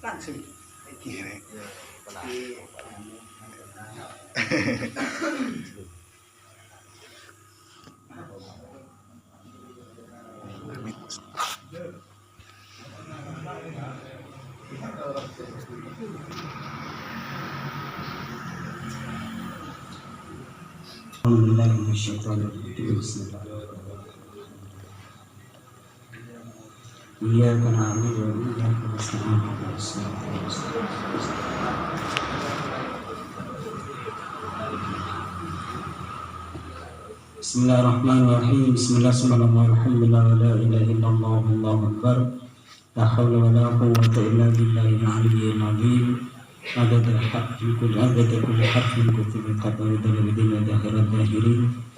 langsung Gini. إياك نعبد وإياك نستعين بسم الله الرحمن الرحيم بسم الله سبحانه والحمد لله ولا إله إلا الله والله أكبر لا حول ولا قوة إلا بالله العلي العظيم عدد الحق كل حرف كتب قبل الدين ظاهر الظاهرين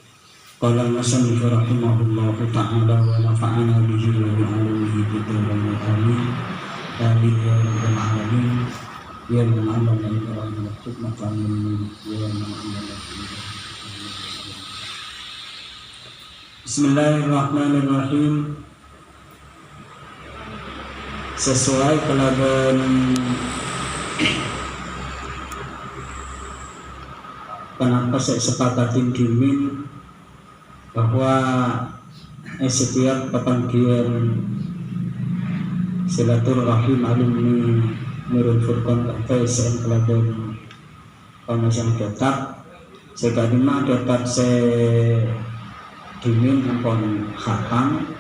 قال المصنف رحمه الله تعالى ونفعنا به وبعلومه بالدنيا والآمين آمين يا رب العالمين يا من علم القرآن والحكمة علمني يا من علم Bismillahirrahmanirrahim. Sesuai kelaban kenapa saya sepakatin dimin bahwa setiap pepanggian silaturahim alumni Nurul Furqan KTSN kelaban pemasan kitab sekadima dapat saya dimin ampun khatam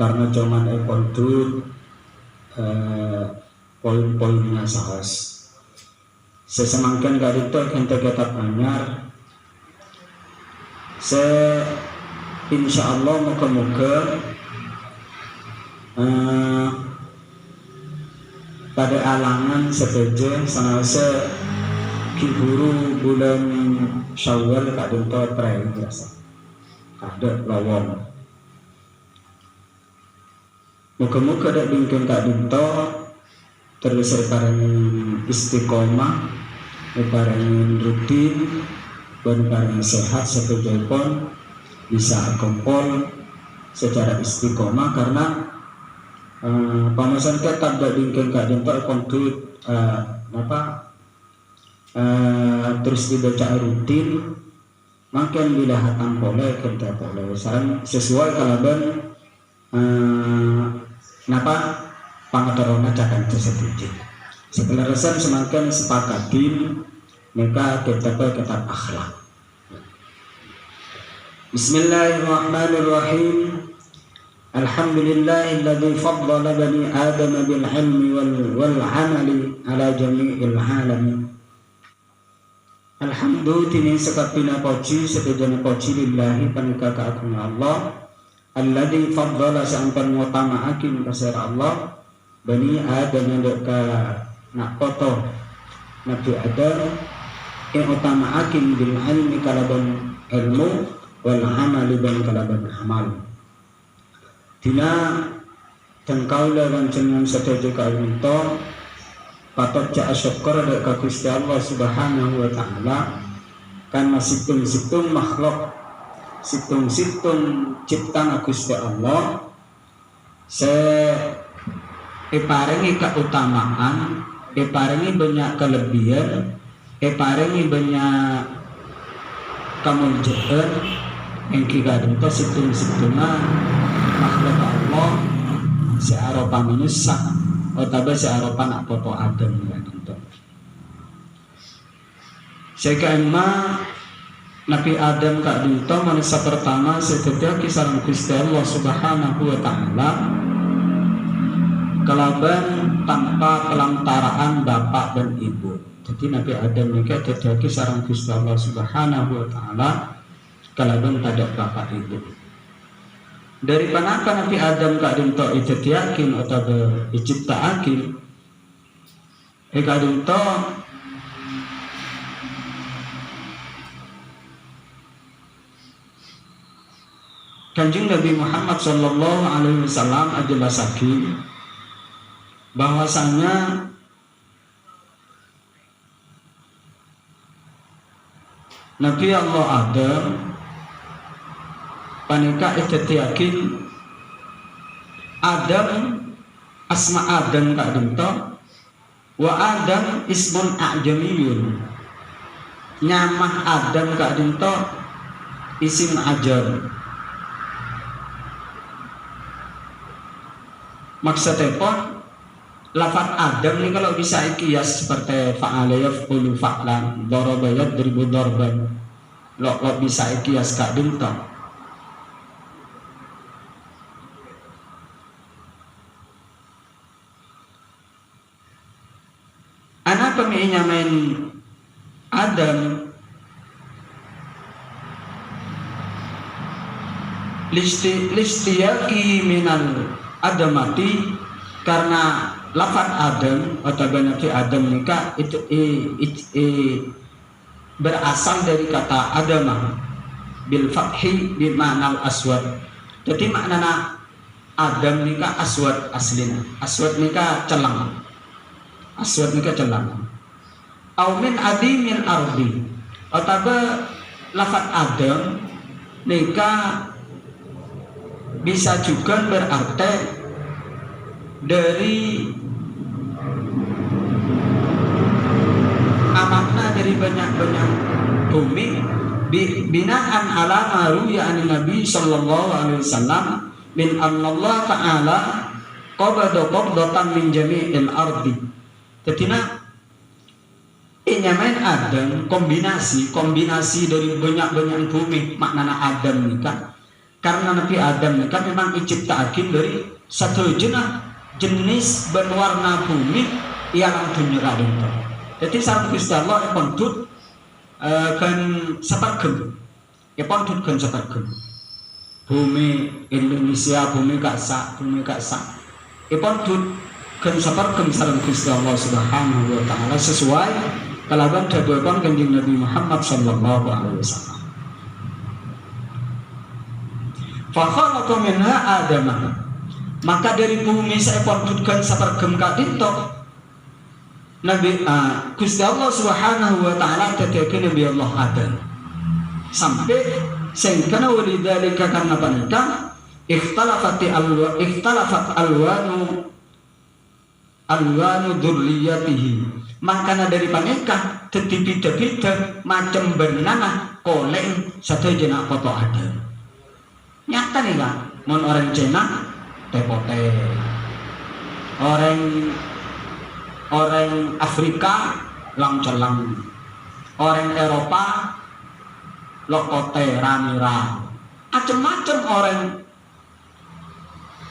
karena cuman ekondut poin-poinnya sahas sesemangkan gak itu kita kitab anyar insya Allah moga-moga pada alangan sepeje sanase kiburu bulan Syawal kak dinto tren biasa ada lawon muka-muka ada bingkang kak dinto terus barang istiqomah barang rutin barang sehat satu jepon bisa kumpul secara istiqomah karena pemasan kita ada bingkang kak dinto kontut terus dibaca rutin makin bila hatam boleh kerja boleh sesuai kalaban pangatarona cakan tersebut setelah resan semakin sepakatin mereka kitab akhlak. Bismillahirrahmanirrahim. Alhamdulillahilladzi faddala bani Adam bil ilmi wal amali ala jami'il alamin. Alhamdulillah tini sekapina poci sekejana poci lillahi panika kaagung Allah alladzi faddala sampan ngutamaakin kasar Allah bani Adam ka nak koto Nabi Adam yang utamaakin bil ilmi kalaban ilmu wal amali dan kalaban amal dina tengkaula lan cengang setuju kaunto patut ja syukur ka Gusti Allah Subhanahu wa taala karena situng makhluk situng ciptaan Gusti Allah paringi keutamaan paringi banyak kelebihan paringi banyak kemuliaan yang kita itu situng makhluk Allah searopa manusia otaba searopa nak foto Adam ya gitu. Sehingga Nabi Adam kak dinto manusia pertama setiap kisaran Gusti Allah Subhanahu wa taala kelaban tanpa pelantaraan bapak dan ibu. Jadi Nabi Adam juga setiap kisaran Gusti Allah Subhanahu wa taala kelaban tidak bapak ibu. Dari panaka Nabi Adam kak dinto ijtiyakin atau ijtaakin kak dinto Kanjeng Nabi Muhammad sallallahu alaihi wasallam ajelasake bahwasanya Nabi Allah Adam panika ijtiyakin Adam asma Adam kak dinto wa Adam ismun a'jamiyun nyamah Adam kak dinto isim ajam. Maksudnya pun lafaz Adam ini kalau bisa kias seperti fa'ala yaf'ulu fa'lan, daraba yadribu darban. Lo bisa kias kak dinto. Anak pemiliknya main Adam listiyaki minal adamati karena lafaz Adam atau Nabi Adam nikah itu berasal dari kata adamah bil fathi bi ma'nal aswad. Jadi maknanya Adam nikah aswad aslina. Aswad nikah celang. Aswad nikah celang. Au min adimil ardi. Atau lafaz Adam nikah bisa juga berarti dari amakna dari banyak-banyak bumi binaan ala maru ya Nabi sallallahu alaihi wasallam min Allah ta'ala qabada qabdatan min jami'il ardi. Jadi main Adam kombinasi dari banyak-banyak bumi maknanya Adam nikah karena Nabi Adam nikah memang diciptakan dari satu jenis berwarna bumi yang dunia itu. Jadi sarang Gusti Allah pondut kan sepergem. Pondut kan sepergem. Bumi Indonesia bumi kaksa. Pondut kan sepergem sarang Gusti Allah Subhanahu wa taala sesuai kalaban dawuhipun Kanjeng Nabi Muhammad sallallahu alaihi wasallam. Fa khalaqa minha Adamah. Maka dari bumi saya pondutkan sepergem kadinto Nabi Gusti Allah Subhanahu wa taala teteke Nabi Allah Adam sampai sehingga walidalika karena panika ikhtalafat alwanu dzurriyyatihi makana dari panika dadi beda-beda macam bernana koleng satu jenak foto Adam nyata nih kan mon orang Cina tepote orang Afrika lang-celang orang Eropa lokote ramira macam-macam orang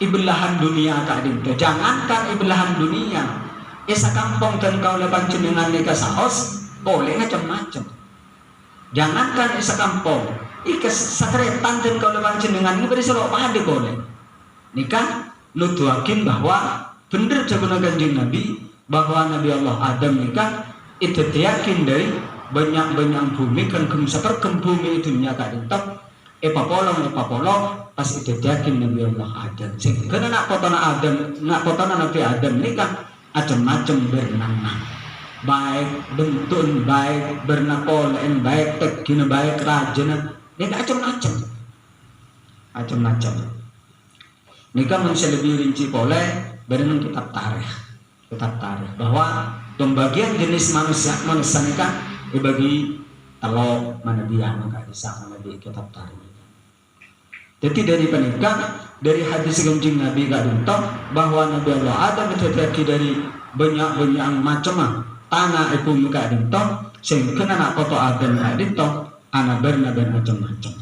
ibelahan dunia kak dinto jangankan ibelahan dunia sakampung dan kau lepan jenengan nikah saos boleh macam-macam jangankan sakampung sakretan dan kau lepan jenengan ini beri selok pade boleh nikah nuduhakin bahwa bener jagoan Kanjeng Nabi bahwa Nabi Allah Adam nikah itu yakin dari banyak-banyak bumi kan sepergem bumi itu nyata dintok papolong pas itu yakin Nabi Allah Adam sehingga nak potona Nabi Adam nikah macam-macam bernama baik bentuk baik bernakolen baik tegina baik rajana ini macam-macam nikah masih lebih rinci boleh dengan kitab tarikh bahwa pembagian jenis manusia nikah dibagi telok mana dia maka bisa mana di kitab tarikh. Jadi dari penikah dari hadis Kanjeng Nabi kadinto bahwa Nabi Allah Adam terdiri dari banyak macam tanah ibu muka kadinto sehingga anak foto Adam kadinto anak bernaben macam-macam.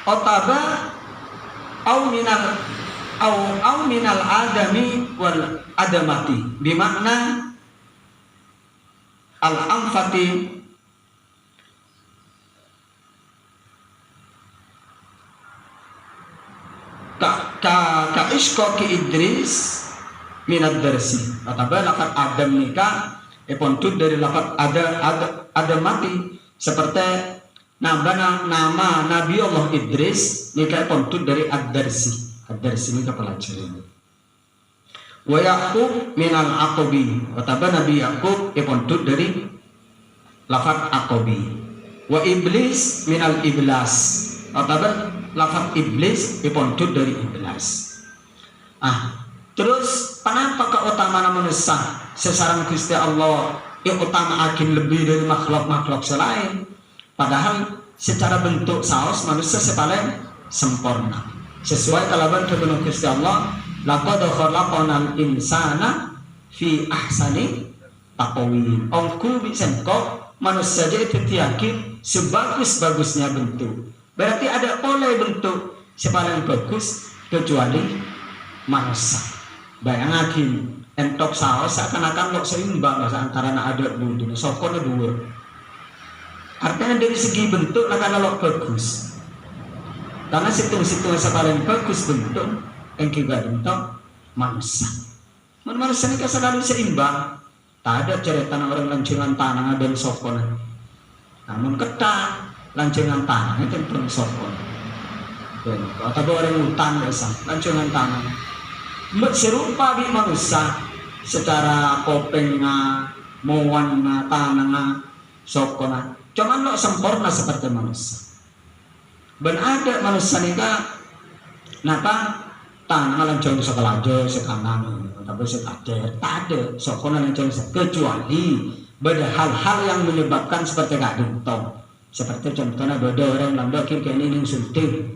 Otaba au minal adami wal adamati bimakna al amfati ka iskoki Idris minad darsi otaba lafaz Adam nikah pontut dari lafaz adamati seperti nama Nabi Allah Idris nikah pontut dari ad-darsi ini kepelajaran wa Yaqub minal aqobi otaba Nabi Yaqub pontut dari lafaz aqobi wa Iblis minal iblas otaba lafaz iblis dipondut dari iblis. Terus kenapa keutamaan manusia sesarang Gusti Allah utama akin lebih dari makhluk-makhluk selain? Padahal secara bentuk saos manusia sepaling sempurna. Sesuai kalaban firman Gusti Allah, laqad khalaqnal insana fi ahsani taqwim. Ongku bisengko manusia jadi yakin sebagus-bagusnya bentuk. Berarti ada oleh bentuk sepaling bagus kecuali manusia. Bayangakin entok saos seakan-akan lo seimbang antara ada buntu sokone dua. Artinya dari segi bentuk akan lo bagus. Karena situng-situng sepaling bagus bentuk yang juga bentuk manusia. Manusia ini selalu seimbang. Tak ada cerita orang lancingan tanah dan sokone. Namun ketat lancingan tanah itu pun sokone. Atau orang hutan biasa lancingan tanah. Serupa di manusia secara kopengnya, mawannya, tanahnya, sokona. Cuman lo sempurna seperti manusia. Ben ada manusia ni ka, napa tanah lancung sekelajo sekanan, tapi sekader, tak ada sokona lancung kecuali beda hal-hal yang menyebabkan seperti kak dintong. Seperti contohnya beda orang lambda kini ini suntik,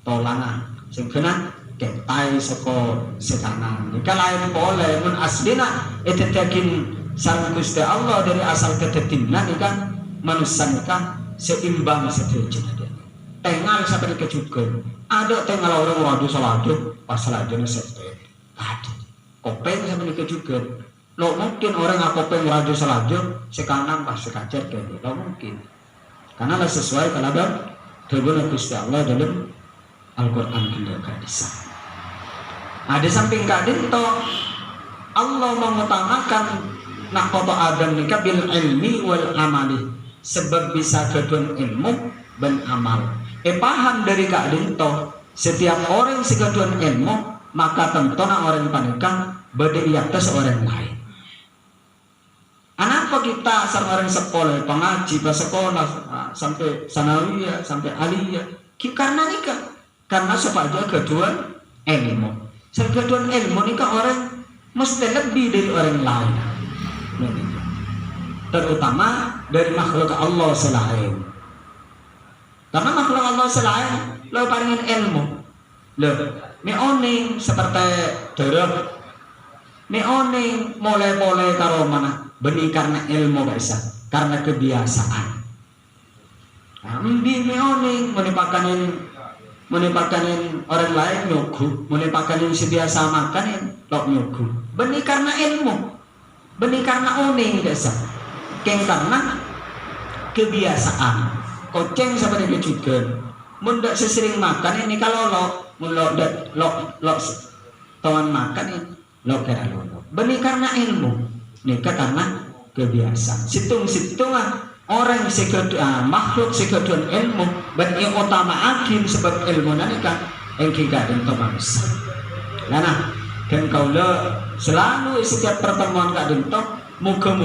tolangan, singkena. Kentai soko setanan. Jika lain boleh mun aslina itu yakin sang Gusti Allah dari asal ketetimna kan manusia kan seimbang setuju dia. Tengal sampai kecukup. Ada tengal orang wadu salaju pas salajuna setuju. Ada. Kopeng sampai kecukup. Lo mungkin orang kopeng wadu salaju sekarang pas sekacer kayak lo mungkin. Karena sesuai kalaban teguh Gusti Allah dalam Al-Quran kita kadisa. Di samping kadin to Allah mengutamakan nak foto Adam nikah bil ilmi wal amali sebab bisa kedun ilmu dan amal. Paham dari kadin to setiap orang sekedun ilmu maka tentunya orang panikah beda atas orang lain. Kenapa kita orang sekolah pengaji sekolah sampai sanawiyah sampai aliyah karena nikah karena supaya kedua ilmu. Sekedon ilmu nikah orang mesti lebih dari orang lain. Terutama dari makhluk Allah selain. Karena makhluk Allah selain lo paringin ilmu. Lo oning seperti derep. Oning mulai karo mana? Benih karena ilmu bisa, karena kebiasaan. Ambi oning menipakanin orang lain nyogu, menipakanin sebiasa makanin lok nyogu. Benih karena ilmu, benih karena oning desa, keng karena kebiasaan. Koceng seperti kejugan, mendak sesering makan ini kalau lo tawan makan ini lo kira lo. Benih karena ilmu, nikah karena kebiasaan. Situng-situngan. Orang makhluk sekedun ilmu dan yang utama akhir sebab ilmu nanika yang kita dan manusia. Nah, dan kaulah selalu setiap pertemuan kak dentok muka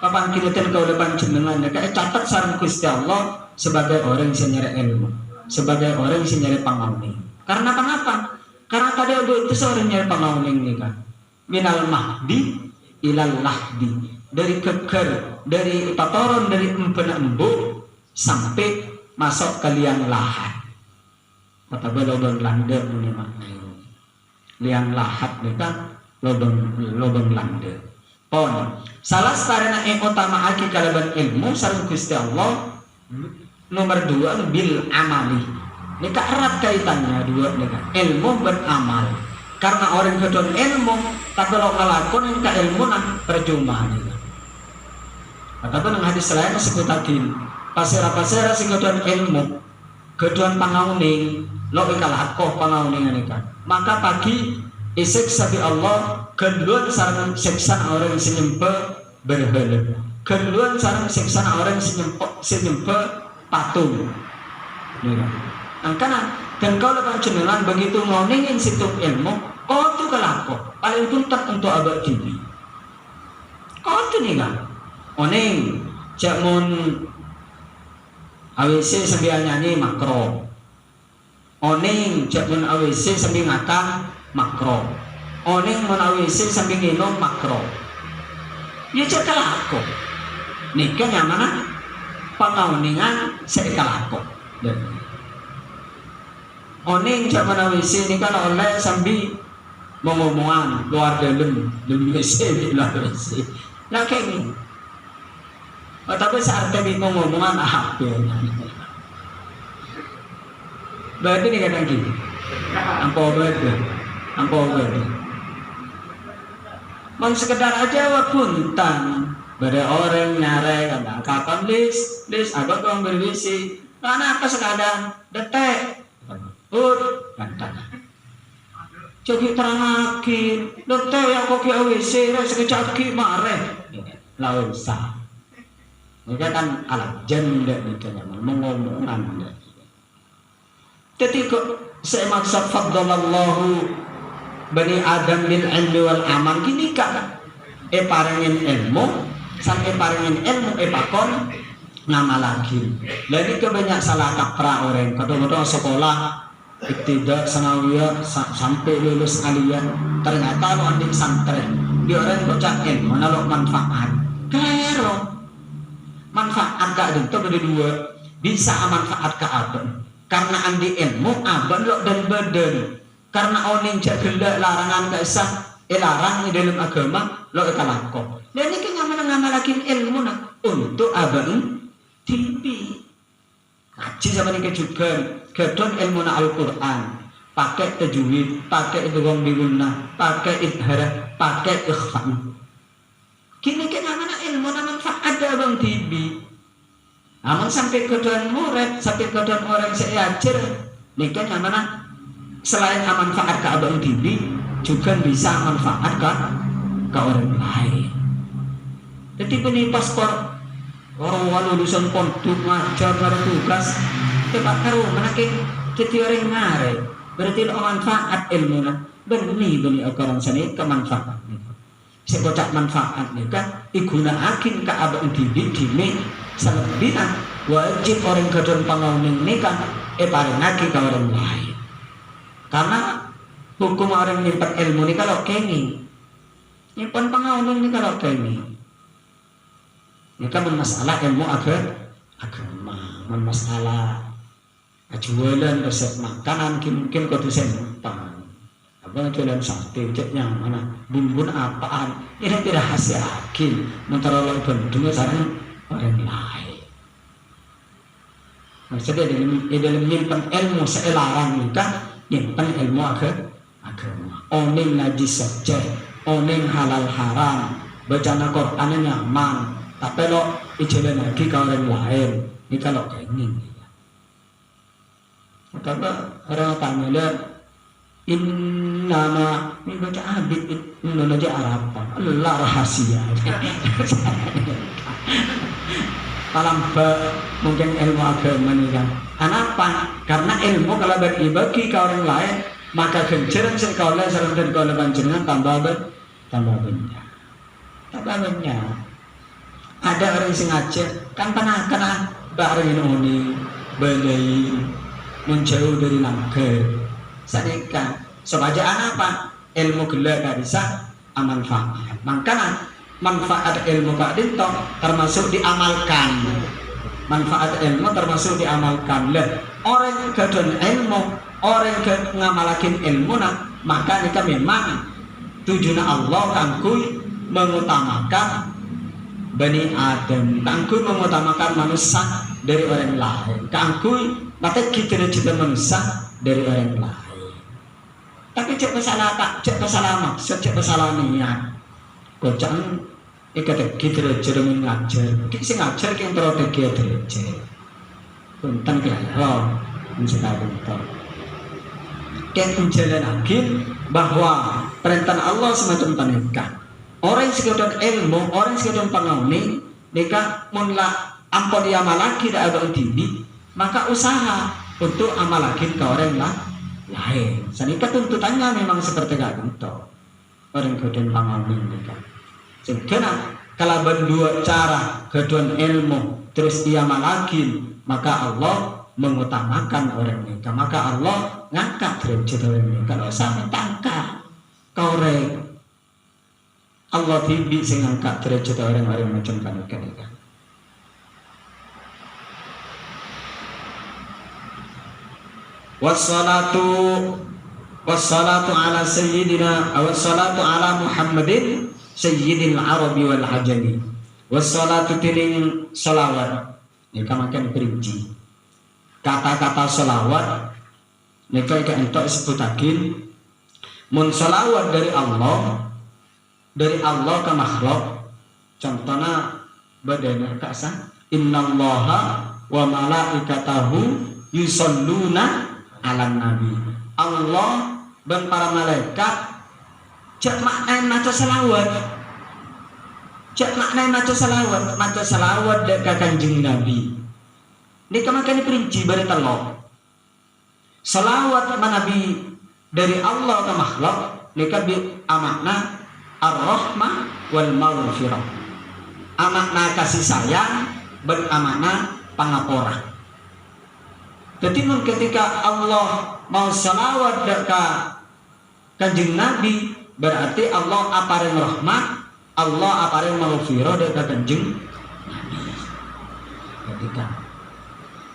kapan kita dan kaulah panjenengan mereka catat sarang Gusti Allah sebagai orang yang nyari ilmu, sebagai orang yang nyari pangauning. Karena kenapa? Karena tadi itu seorang nyari pangauning nih kan. Minal mahdi ilal lahdi. Dari keker, dari patoron, dari empu sampai masuk ke liang lahat. Kata lobang lande ini maknanya. Liang lahat mereka lobang lande. Pon, salah karena yang utama aki kalaban ilmu sareng Gusti Allah. Nomor 2 bil amali. Ini erat kaitannya dua nih ilmu beramal. Karena orang kedon ilmu, tapi kalau ngelakon ke ilmu nah percuma nih. Ataupun yang hadis lain sebutakin pasir-pasir singgodan ilmu keduan pangauning lo ikalah akoh pangauning ini kan maka pagi isik sabi Allah keduluan sarang seksan orang senyempe berhala keduluan sarang seksan orang senyempe patung angkana dan kau lepas cenderung begitu ngauningin situ ilmu kau tuh kelakoh paling tuntas untuk abad tinggi kau tuh nih kan oning cak mun AWC sambil nyanyi makro oning cek mun AWC sambil ngakang makro, oning mun AWC sambil nginum makro. Ya cek kalako. Nikah yang mana? Pangauningan saya kalako. Oning cek mun AWC nikah oleh sambil ngomongan luar dalam WC di luar WC. Nah kayak gini. Tapi saat kami ngomongan apa? Berarti ni kadang gini. Ampau berarti. Mau sekedar aja puntan. Pada orang nyare kadang kapan list agak orang bervisi. Karena apa sekadang detek. Kata. Jadi terangakin, dokter yang kopi AWC, sekejap marah, lalu sah. Mereka kan alat janda itu mengomongan. Jadi saya maksud faddalallahu bani Adam bil ilmi wal amal gini kan? Parengin ilmu, sampai parengin ilmu pakon nama lagi. Jadi kebanyak salah kaprah orang, kadang-kadang sekolah tidak sanawiyah sampai lulus aliyah ternyata lo adik santren dia orang bocah ilmu menolak manfaat kero manfaat gak itu berdua bisa manfaat ke abang karena andi ilmu abang lo dan badan karena oning jagelak larangan gak sah larang di dalam agama lo ikalako dan ini ngamal-ngamalakin ilmu untuk abang tipi ngaji sama ini juga kedon ilmu Al-Quran pakai tajwid, pakai idgham bigunnah, pakai idharah, pakai ikhfa. Kini mana ilmu manfaat ada bang tibi. Namun sampai kedon murid, sampai kedon orang saya ajar, nikah mana selain manfaat ke abang tibi juga bisa manfaat ke orang lain. Jadi ini paspor orang lulusan pondok ngajar tugas. Pak karu menakin jadi orang ngare berarti lo manfaat ilmu lah beni akaran seni kemanfaat sekocak manfaat nih kan digunakan ke abang didik dini selebihnya wajib orang kedon pangauning ini kan paling lagi ke orang lain karena hukum orang nyimpan ilmu ini kalau kengi nyimpan pangauning ini kalau kengi ini kan masalah ilmu agama masalah jualan resep makanan mungkin kau tuh sempan abang jualan sate ceknya mana bumbu apaan ini tidak hasil akin mentara lo bentuknya sarang orang lain maksudnya dalam nyimpan ilmu selarang nikah nyimpan ilmu agama oning najis saja oning halal haram bacaan Quran nyaman tapi lo ijalan lagi ke orang lain ini kalau kayak ini kata orang tanya innama ini baca abid ini aja Arapan Allah rahasia dalam mungkin ilmu agama ini kan kenapa? Karena ilmu kalau bagi ke orang lain maka genceran sekolah sarang dan sekolah panjenengan tambah banyak ada orang sengaja kan pernah bareng ini balai menjauh dari naga sadeka sebagian apa ilmu gila gak bisa manfaat makanya manfaat ilmu gak dinto termasuk diamalkan manfaat ilmu termasuk diamalkan lah orang gadon ilmu orang ngamalakin ilmu maka kita memang tujuan Allah kangkui mengutamakan Bani Adam kangkui mengutamakan manusia dari orang lain kangkui maka kita juga manusia dari orang lain tapi cek masalah tak cek masalah maksud cek masalah niat kocang ikat kita juga mengajar kita ngajar yang strategi aja tentang kira mencetak bentuk kita menjalan lagi bahwa perintah Allah semacam tanikan orang sekedar ilmu orang sekedar pengauni mereka mulai ampun dia malah tidak ada tinggi maka usaha untuk amal lagi ke orang lain. Sanika tuntutannya memang seperti itu. Orang kedua pengauni mereka. Sehingga kalau berdua cara kedua ilmu terus dia malakin maka Allah mengutamakan orang nikah, maka Allah ngangkat derajat orang nikah. Kalau sampai tangka kau Allah tibi sing ngangkat derajat orang-orang macam nikah. Wassalatu ala sayyidina wassalatu ala Muhammadin sayyidil arabi wal ajami. Wassalatu tiling salawat nika makan perinci kata-kata salawat nika entuk sebutakin mun salawat dari Allah ke makhluk. Contohnya badana kasa innallaha wa malaikatahu yusalluna ala nabi. Allah dan para malaikat cek makna maca salawat. Cek makna maca salawat dek Kanjeng Nabi. Nika makanya perinci bari telo. Salawat Nabi dari Allah ke makhluk nika bi amakna ar-rahmah wal maghfirah. Amakna kasih sayang dan amakna pangapora. Jadi ketika Allah mau salawat dek Kanjeng Nabi berarti Allah apareng rahmat, Allah apareng maghfirah dek Kanjeng Nabi. Ketika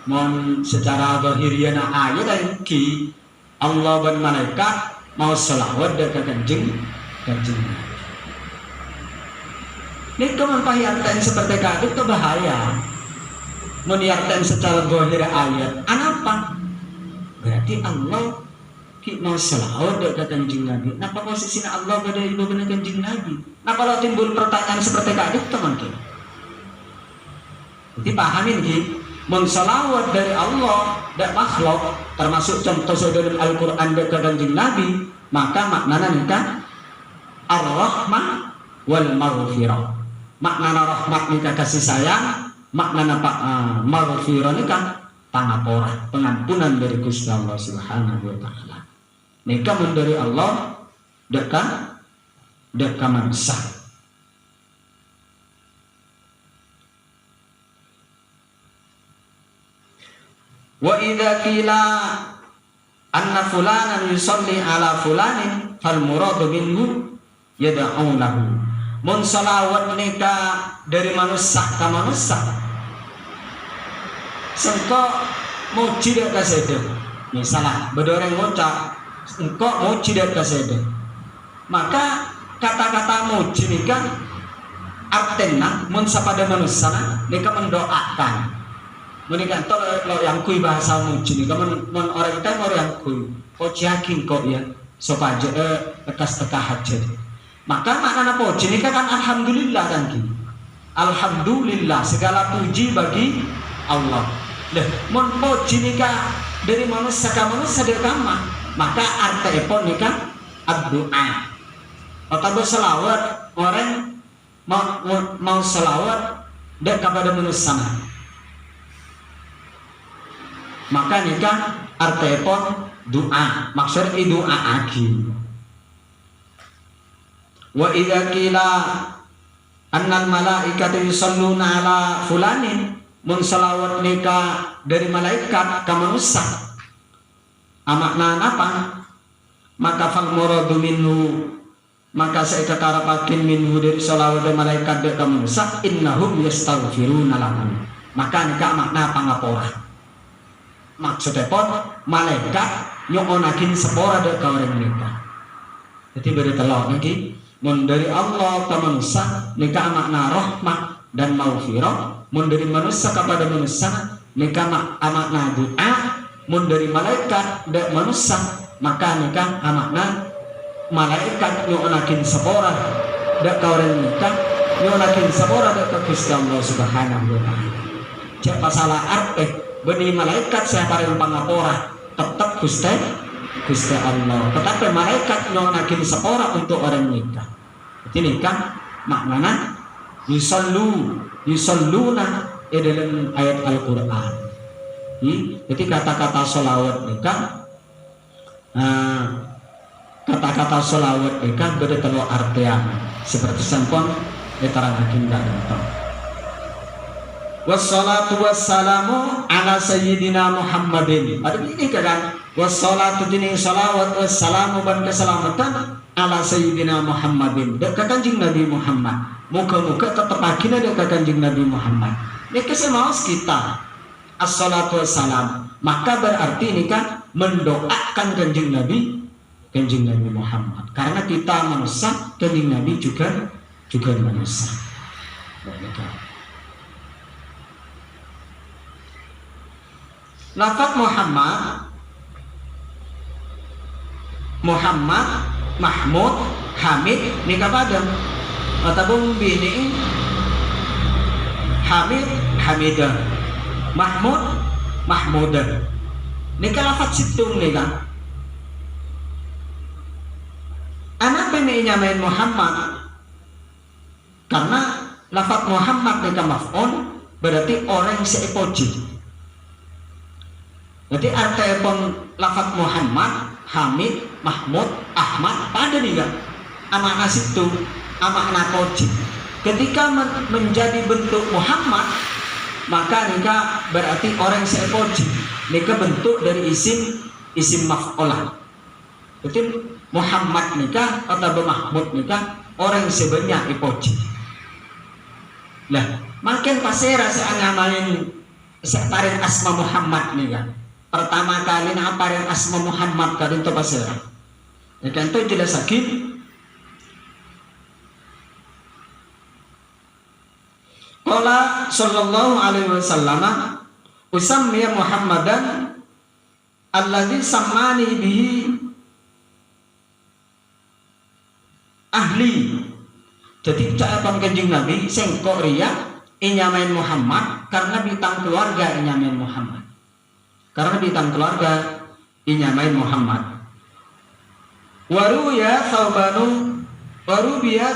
mon secara zahiriyana ayat ki Allah dan malaikat mau salawat dek Kanjeng Nabi. Ini kemanfaatan seperti kadit itu bahaya. Meniarkan secara zahir ayat. Apa? Berarti Allah mau selawat dek Kanjeng Nabi. Napa posisinya Allah pada ibu benar Kanjeng Nabi? Nah kalau timbul pertanyaan seperti kadit teman-teman. Jadi pahamin ki, menselawat dari Allah dan makhluk termasuk contoh dalam Al-Quran dek Kanjeng Nabi, maka maknanya nikah ar-rahmah wal maghfirah. Maknana rahmat nikah kasih sayang, maknana maghfirah nikah pangapora, pengampunan dari Gusti Allah Subhanahu wa taala. Nikah dari Allah dekat manusia. Wa idza qila anna fulanan yusalli ala fulanin fal muradu minhu yad'u lahu. Mun salawat nikah dari manusia ke manusia. Sengko muji dek kasede. Misalnya bedoreng ngucap engkau muji dek kasede. Maka kata-kata muji nikah artinya mun sapada manusia nikah mendoakan. Menikah itu lo yang kui bahasa muji nikah mun orang kita mau yang kui. Kau yakin kok ya sopaje bekas tekah hajat. Maka makna puji nikah kan alhamdulillah kan ki. Alhamdulillah segala puji bagi Allah. Leh, mun puji nikah dari manusia ke manusia dari kama, maka arti pun nikah ad-doa. Atau berselawat orang mau selawat dan kepada manusia. Maka nikah arti pun doa. Maksudnya doa aki. Wa idza qila annal malaikata yusalluna ala fulanin, mun salawat nikah dari malaikat ke manusia. Makna apa? Maka fal muradu minhu, maka saya ketarapakin minhu dari salawat dari malaikat ke manusia innahum yastaghfiruna lahum. Maka nikah makna pangapora. Maksudnya pun malaikat nyokonakin sepora dari orang nikah. Jadi beda telur lagi. Mun dari Allah ke manusia nikah makna rahmah dan maghfirah. Mun dari manusia kepada manusia nikah makna doa. Mun dari malaikat dan manusia maka nikah makna malaikat nyonakin sepora dak orang nikah nyonakin sepora dak Gusti Allah Subhanahu wa taala. Cek masalah arti beni malaikat siapa yang pangapora tetap Gusti Allah. Tetapi malaikat nyonakin sepora untuk orang nikah. Jadi nikah maknanya yusalluna dalam ayat Al-Quran. Jadi kata-kata sholawat nikah, kata-kata sholawat nikah beda telur artian seperti sampun diterangkan tidak tentang. wassalatu wassalamu ala sayyidina Muhammadin. Ada ini kan? Wassalatu dini salawat wassalamu ban keselamatan ala sayyidina Muhammadin. Dekat Kanjeng Nabi Muhammad. Muka-muka tetap akhirnya dekat Kanjeng Nabi Muhammad. Ini kesemaus kita assalatu wassalam. Maka berarti ini kan mendoakan Kanjeng Nabi Muhammad. Karena kita manusia, Kanjeng Nabi juga manusia. Lafaz Muhammad, Mahmud, Hamid ni kapadam. Ataupun bini Hamid, Hamidah, Mahmud, Mahmudah. Ni lafaz situng ni kan. Anak pemiliknya main Muhammad karena lafaz Muhammad ni maf'ul berarti orang seepoji. Jadi arti pun lafaz Muhammad, Hamid, Mahmud, Ahmad pada nih kan amakna situ, amakna koji. Ketika menjadi bentuk Muhammad, maka nikah berarti orang sepoji. Nikah bentuk dari isim maf'ulah. Jadi Muhammad nikah atau Mahmud nikah orang sebenarnya ipoji. Lah, makin pasera seangamalin sektarin asma Muhammad nikah. Pertama kali naparin asma Muhammad kadin to pasera. Ya kan to jelas lagi. Qala sallallahu alaihi wasallam usammiya Muhammadan alladzi sammani bihi ahli. Jadi ucapan Kanjeng Nabi sing kok riya inyamain Muhammad karena bintang keluarga inyamain Muhammad. Karena bintang keluarga inyamain Muhammad. Warubiya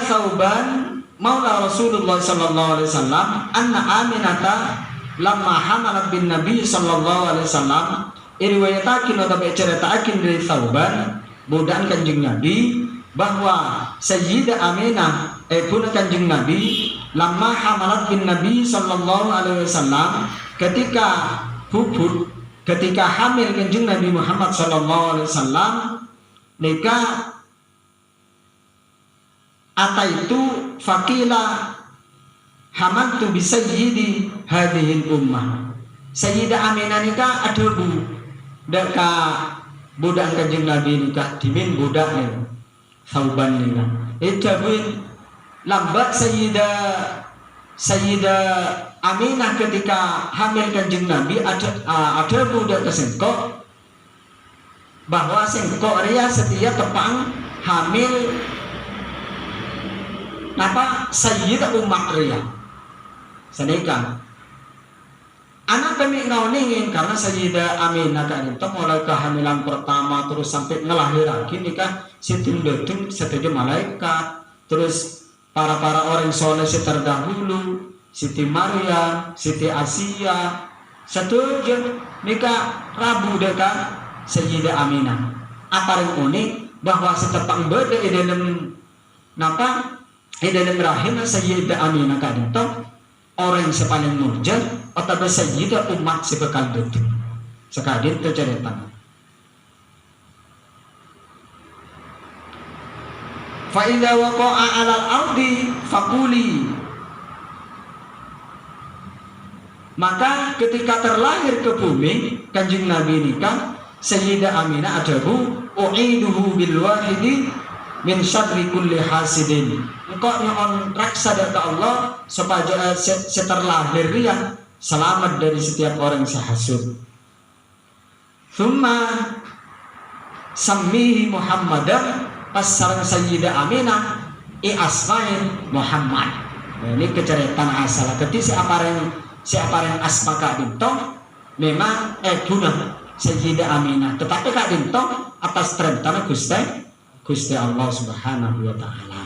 Sauban Maula Rasulullah sallallahu alaihi wasallam anna Aminata lamma hamalat bin Nabi sallallahu alaihi wasallam iriwayatakin atau ceritakin dari Sauban budak Kanjeng Nabi bahwa Sayyidah Aminah ibnu Kanjeng Nabi lamma hamalat bin Nabi sallallahu alaihi wasallam ketika hamil Kanjeng Nabi Muhammad sallallahu alaihi wasallam nikah ataitu fakila hamantu bi sayyidi hadhil ummah. Sayyidah Aminah nikah ada deka budak Kanjeng Nabi nikah dimin budaknya Sauban nikah. Ijabin lambat Sayyidah Aminah ketika hamil Kanjeng Nabi ada budak kesengkok bahwa sengkok ria setia tepang hamil napa Sayyidah Ummah ria senika anak kami ngauningin karena Sayyidah Aminah kan itu mulai kehamilan pertama terus sampai ngelahirakin nikah sitin betul setuju malaikat terus para orang soleh terdahulu Siti Maryam, Siti Asia, setuju nikah Rabu dekat Sayyidah Aminah. Apa yang unik bahwa setepang beda di dalam napa di dalam rahim Sayyidah Aminah kan itu orang yang paling murjat atau Sayyidah umat sebekal itu. Sekali itu cerita. Fa idza waqa'a 'alal ardi faquli. Maka ketika terlahir ke bumi Kanjeng Nabi nikah Sayyidah Aminah adabu u'iduhu bil wahidi min syarri kulli hasidin. Engkau nyon raksa dari Allah supaya seterlahir dia selamat dari setiap orang sehasud. Thumma sammihi Muhammadan pas sareng Sayyidah Aminah asmain Muhammad. Nah, ini keceritaan asal. Ketika siapa yang asma Kak Dintong memang guna Sayyidah Aminah, tetapi Kak Dintong atas perintah Gusti Allah Subhanahu wa taala.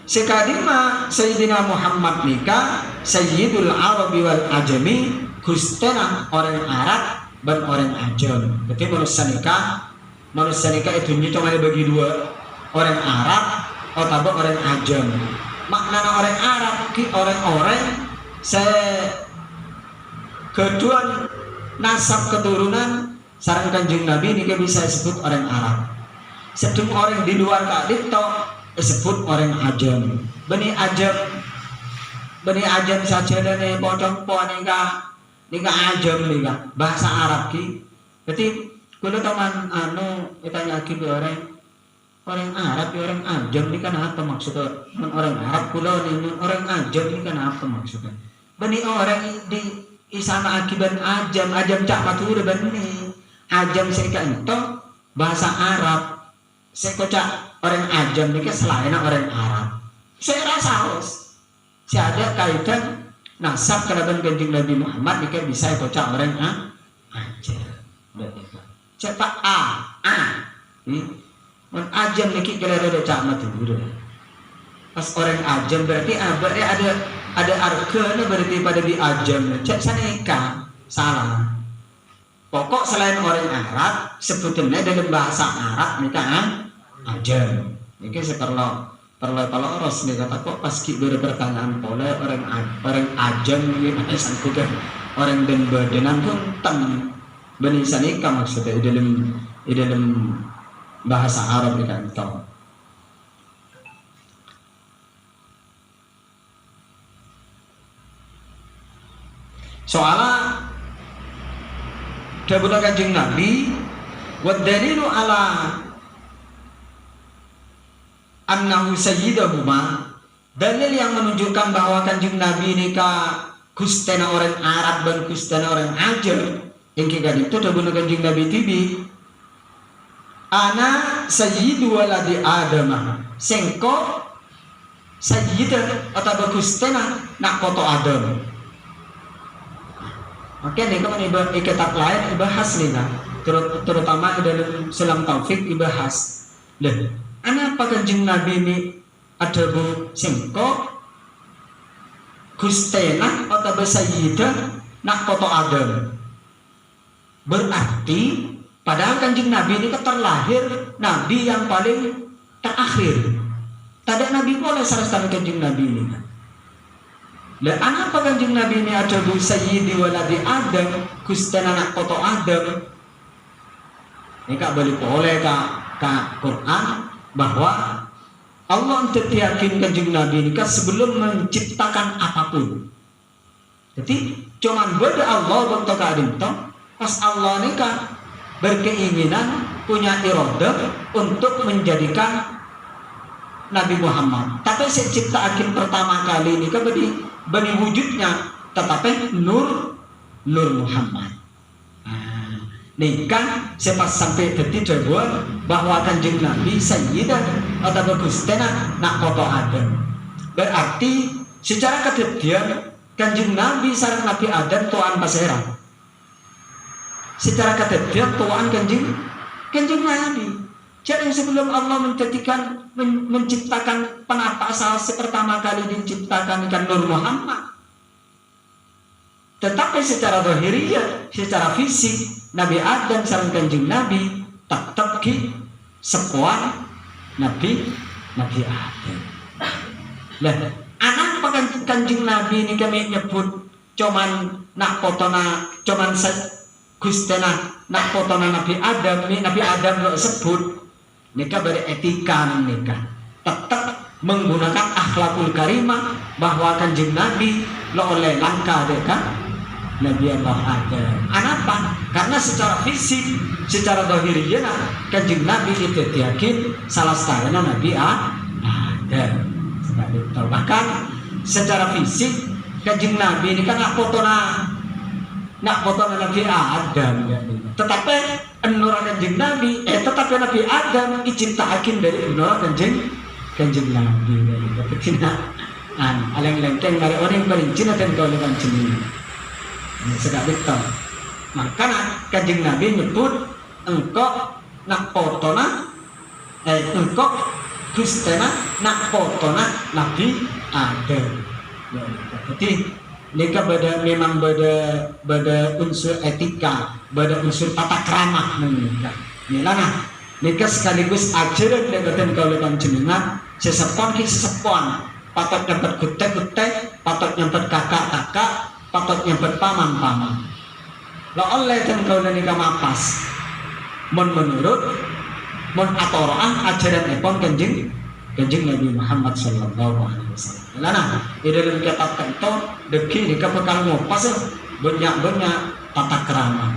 Sekadima Sayyidina Muhammad nikah Sayyidul Arabi wal Ajami Gustena orang Arab dan orang Ajam. Jadi manusia nikah itu cuma dibagi dua, orang Arab atau orang ajam. Maknanya orang Arab ki orang-orang kedua nasab keturunan sareng Kanjeng Nabi ini bisa disebut orang Arab. Sedang orang di luar kali itu disebut orang ajam. Bani ajam saja dan pocong po nika ajam nika bahasa Arab ki. Jadi kalau teman kita lagi orang Arab orang ajam ini kan apa maksudnya? Orang Arab kulo ini orang ajam ini kan apa maksudnya? Bani orang di isana akibat ajam cak matur bani ajam saya itu bahasa Arab. Saya kocak orang ajam ini selain orang Arab. Saya rasa harus ada kaitan nasab kerabat Kanjeng Nabi Muhammad ini bisa kocak orang ajam. Cepat ajam niki kalau ada cak matur. Pas orang ajam berarti ada arkeuna berarti pada di ajam. Cak saneka salah. Pokok selain orang Arab sebetulnya dalam bahasa Arab nika ajam. Niki seperlo oros nih kata kok pas kita pertanyaan pola orang ajam ini ada sangkutan orang dan badan pun tem bani saneka maksudnya dalam bahasa Arab nika itu. Soalnya dawuh Kanjeng Nabi wa dalilu ala annahu sayyidahuma, dalil yang menunjukkan bahwa Kanjeng Nabi ini kustena orang Arab dan kustena orang Ajam yang kita itu dawuh Kanjeng Nabi tibi ana sayyidu waladi Adam sengko sayyidah atau kustena nak foto Adam. Oke, nih kamu kitab lain dibahas nih kan, terutama dalam Sulam Taufik dibahas. Lah, apa Kanjeng Nabi ini ada bu sengko, kustena atau sayyidah nak foto Adam. Berarti padahal Kanjeng Nabi ini terlahir Nabi yang paling terakhir. Tidak Nabi boleh salah Kanjeng Nabi ini kan. Dan apa Kanjeng Nabi ini ada bu sayyidi waladi Adam kustena nak foto Adam. Ini kak balik oleh kak Quran bahwa Allah untuk yakin Kanjeng Nabi ini kan sebelum menciptakan apapun. Jadi cuman beda Allah bentuk adinto pas Allah ini kan berkeinginan punya iradah untuk menjadikan Nabi Muhammad. Tapi ciptaan pertama kali ini kan bani wujudnya tetapi nur Muhammad. Nih kan sepas sampai detik coba bahwa Kanjeng Nabi sayyidah atau kustena nak foto Adam. Berarti secara kedetian Kanjeng Nabi sareng Nabi Adam tuan pasera. Secara kedetian tuan Kanjeng Nabi. Jadi sebelum Allah menciptakan penata asal pertama kali diciptakan ikan Nur Muhammad. Tetapi secara zahiriyah, secara fisik Nabi Adam sareng Kanjeng Nabi tetap ki sepuan Nabi Adam. Lah, anak Kanjeng Nabi ini kami nyebut cuman nak fotona cuman Gustena nak fotona Nabi Adam ini Nabi Adam lo sebut nikah beretika nikah tetap menggunakan akhlakul karimah bahwa Kanjeng Nabi lo oleh langkah dekat Nabi Allah Adam. Kenapa? Karena secara fisik, secara zahiriyah Kanjeng Nabi itu yakin salah satunya Nabi Adam. Bahkan secara fisik Kanjeng Nabi ini kan nak foto Nabi Adam. Tetapi Nur Kanjeng Nabi, tetapi Nabi Adam diciptakan dari Nur Kanjeng Nabi. Aleng-lengkeng dari orang yang paling Cina dan kau lepas Cina. Sekali tahu. Makanya Kanjeng Nabi nyebut engkau nak potona, engkau Gustena nak potona Nabi Adam. Jadi mereka memang beda unsur etika, beda unsur tata krama mereka. Mereka sekaligus ajaran dan kau lepas jenengan Sesepon ki sesepon, patut nyempet kutek-kutek, patut nyempet kakak-kakak, patut nyempet paman-paman. Lah oleh ten kaula nika mapas. Mun menurut mun atoroah ajaranipun Kanjeng Nabi Muhammad sallallahu alaihi wasallam. Nah, di dalam kitab itu deki nika bekal ngopas banyak-banyak tata krama.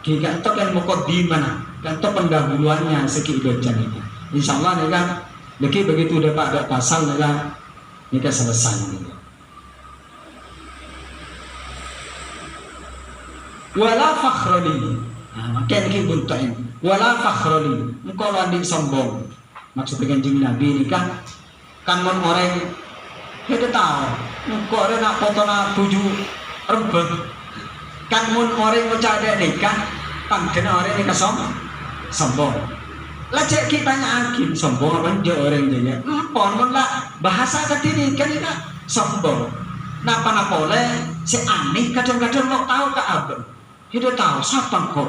Kita itu kan mukaddimah, kan itu pendahuluannya segi ibadah ini. Insyaallah nika deki begitu dapat ada pasal nika selesai nika. Wala fakhrali. Nah, makin iki buntain. Wala fakhrali. Engko landi sombong. Maksud Kanjeng Nabi ini kan mun orang itu tahu engko ora nak potona bojo rembet. Kan mun orang ngocade nikah panggen orang nikah sombong. Lah cek kita nyakin sombong apa njo orang jaya. Empon mun lah bahasa ketini kan ini sombong. Napa-napa oleh si aneh kadang-kadang lo tahu ke abang. Kita tahu siapa kau.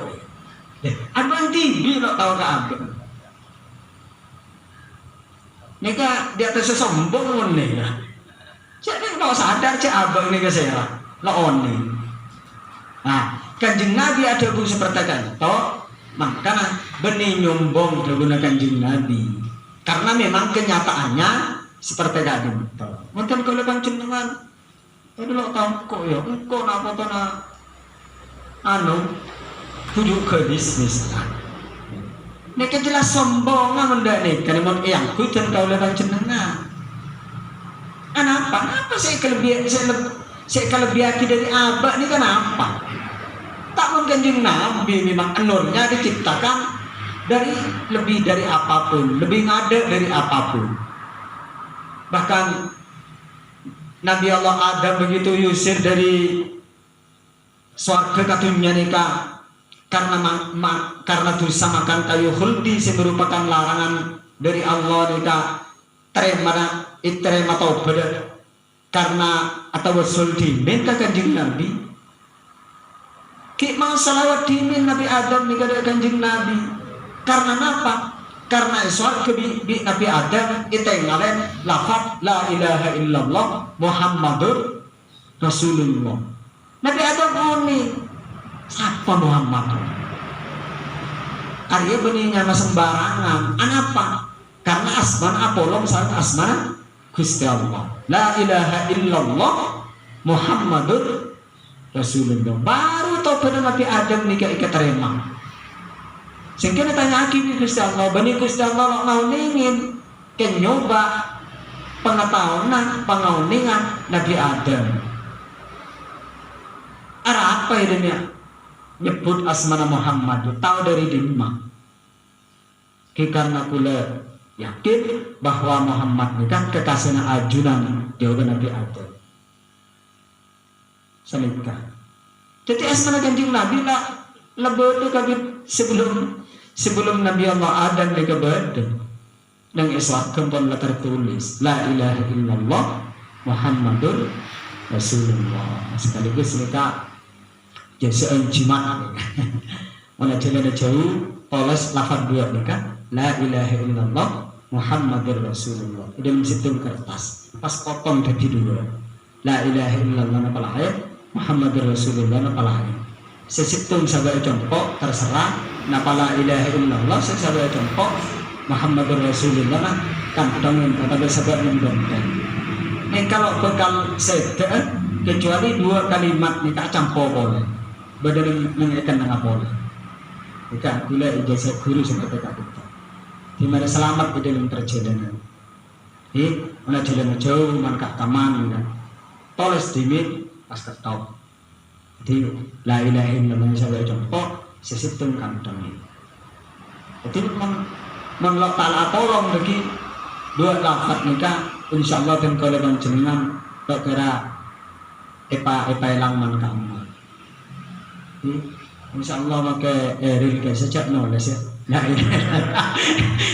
Abang tinggi lo tahu ke abang. Nika di atas sombong nih ya. Jadi kalau sadar cek abang nih saya lo oni. Nah, Kanjeng Nabi ada bu seperti kan. Toh, makanya benih nyombong terguna Kanjeng Nabi. Karena memang kenyataannya seperti tadi. Mungkin kalau panjenengan, tadi lo tahu kok ya, kok napa tuh tujuh ke bisnis. Nika jelas sombong nggak nih, karena mau yang kucing kau lepas jenengan. Apa saya kelebihan dari abah ini kan apa? Tak mungkin Kanjeng Nabi memang nurnya diciptakan dari lebih dari apapun, lebih ngada dari apapun. Bahkan Nabi Allah Adam begitu yusir dari swarga katunya nikah karena dosa makan kayu khuldi yang merupakan larangan dari Allah nikah terima taubat karena atau wasul diminta Kanjeng Nabi ki mau salawat dimin Nabi Adam nikah dari Kanjeng Nabi karena apa? Karena swarga bi Nabi Adam itengalen lafaz la ilaha illallah Muhammadur Rasulullah. Nabi Adam oni siapa Muhammad? Arya benihnya sembarangan. Anapa? Karena asman Apollo misalnya asman Gusti Allah. La ilaha illallah Muhammadur Rasulullah. Baru tobat Nabi Adam nikah terima. Sehingga ditanya lagi Gusti Allah, bani Gusti Allah lo ngauningin ken nyoba pengauningan Nabi Adam. Arah apa ini? Nyebut asmana Muhammad, tahu dari dimana? Karena kula yakin bahwa Muhammad itu kan kekasihnya ajunan jawaban Nabi Adam. Selipkah. Jadi asmana Kanjeng Nabi lah lebih kabit sebelum Nabi Allah Adam dikabad nang iswakam pun tertulis la ilaha illallah Muhammadur Rasulullah. Sekaligus mereka jasa jimat mana jalan jauh polos lafaz dua mereka la ilaha illallah Muhammadur Rasulullah dalam situ kertas pas potong dari dua la ilaha illallah apa lain Muhammadur Rasulullah apa lain sesitung sahabat contoh terserah napa la ilaha illallah sahabat contoh Muhammadur Rasulullah kan dongeng kata sahabat mendongeng. Ini kalau bekal sedek kecuali dua kalimat ini tak campur boleh badan mengenai dengan boleh. Jika gula ijazah guru seperti itu. Di mana selamat di dalam perjalanan. Di mana jalan jauh, mana taman, toles dimit pas ketop. Jadi la ilaha illallah saya contoh sesitung kantong. Jadi mengelak ta'ala tolong bagi dua lafaz nikah insyaallah dan kalau jenengan tak kira epa elang man kamu. Insyaallah maka real ke sejak nulis ya. Nah ini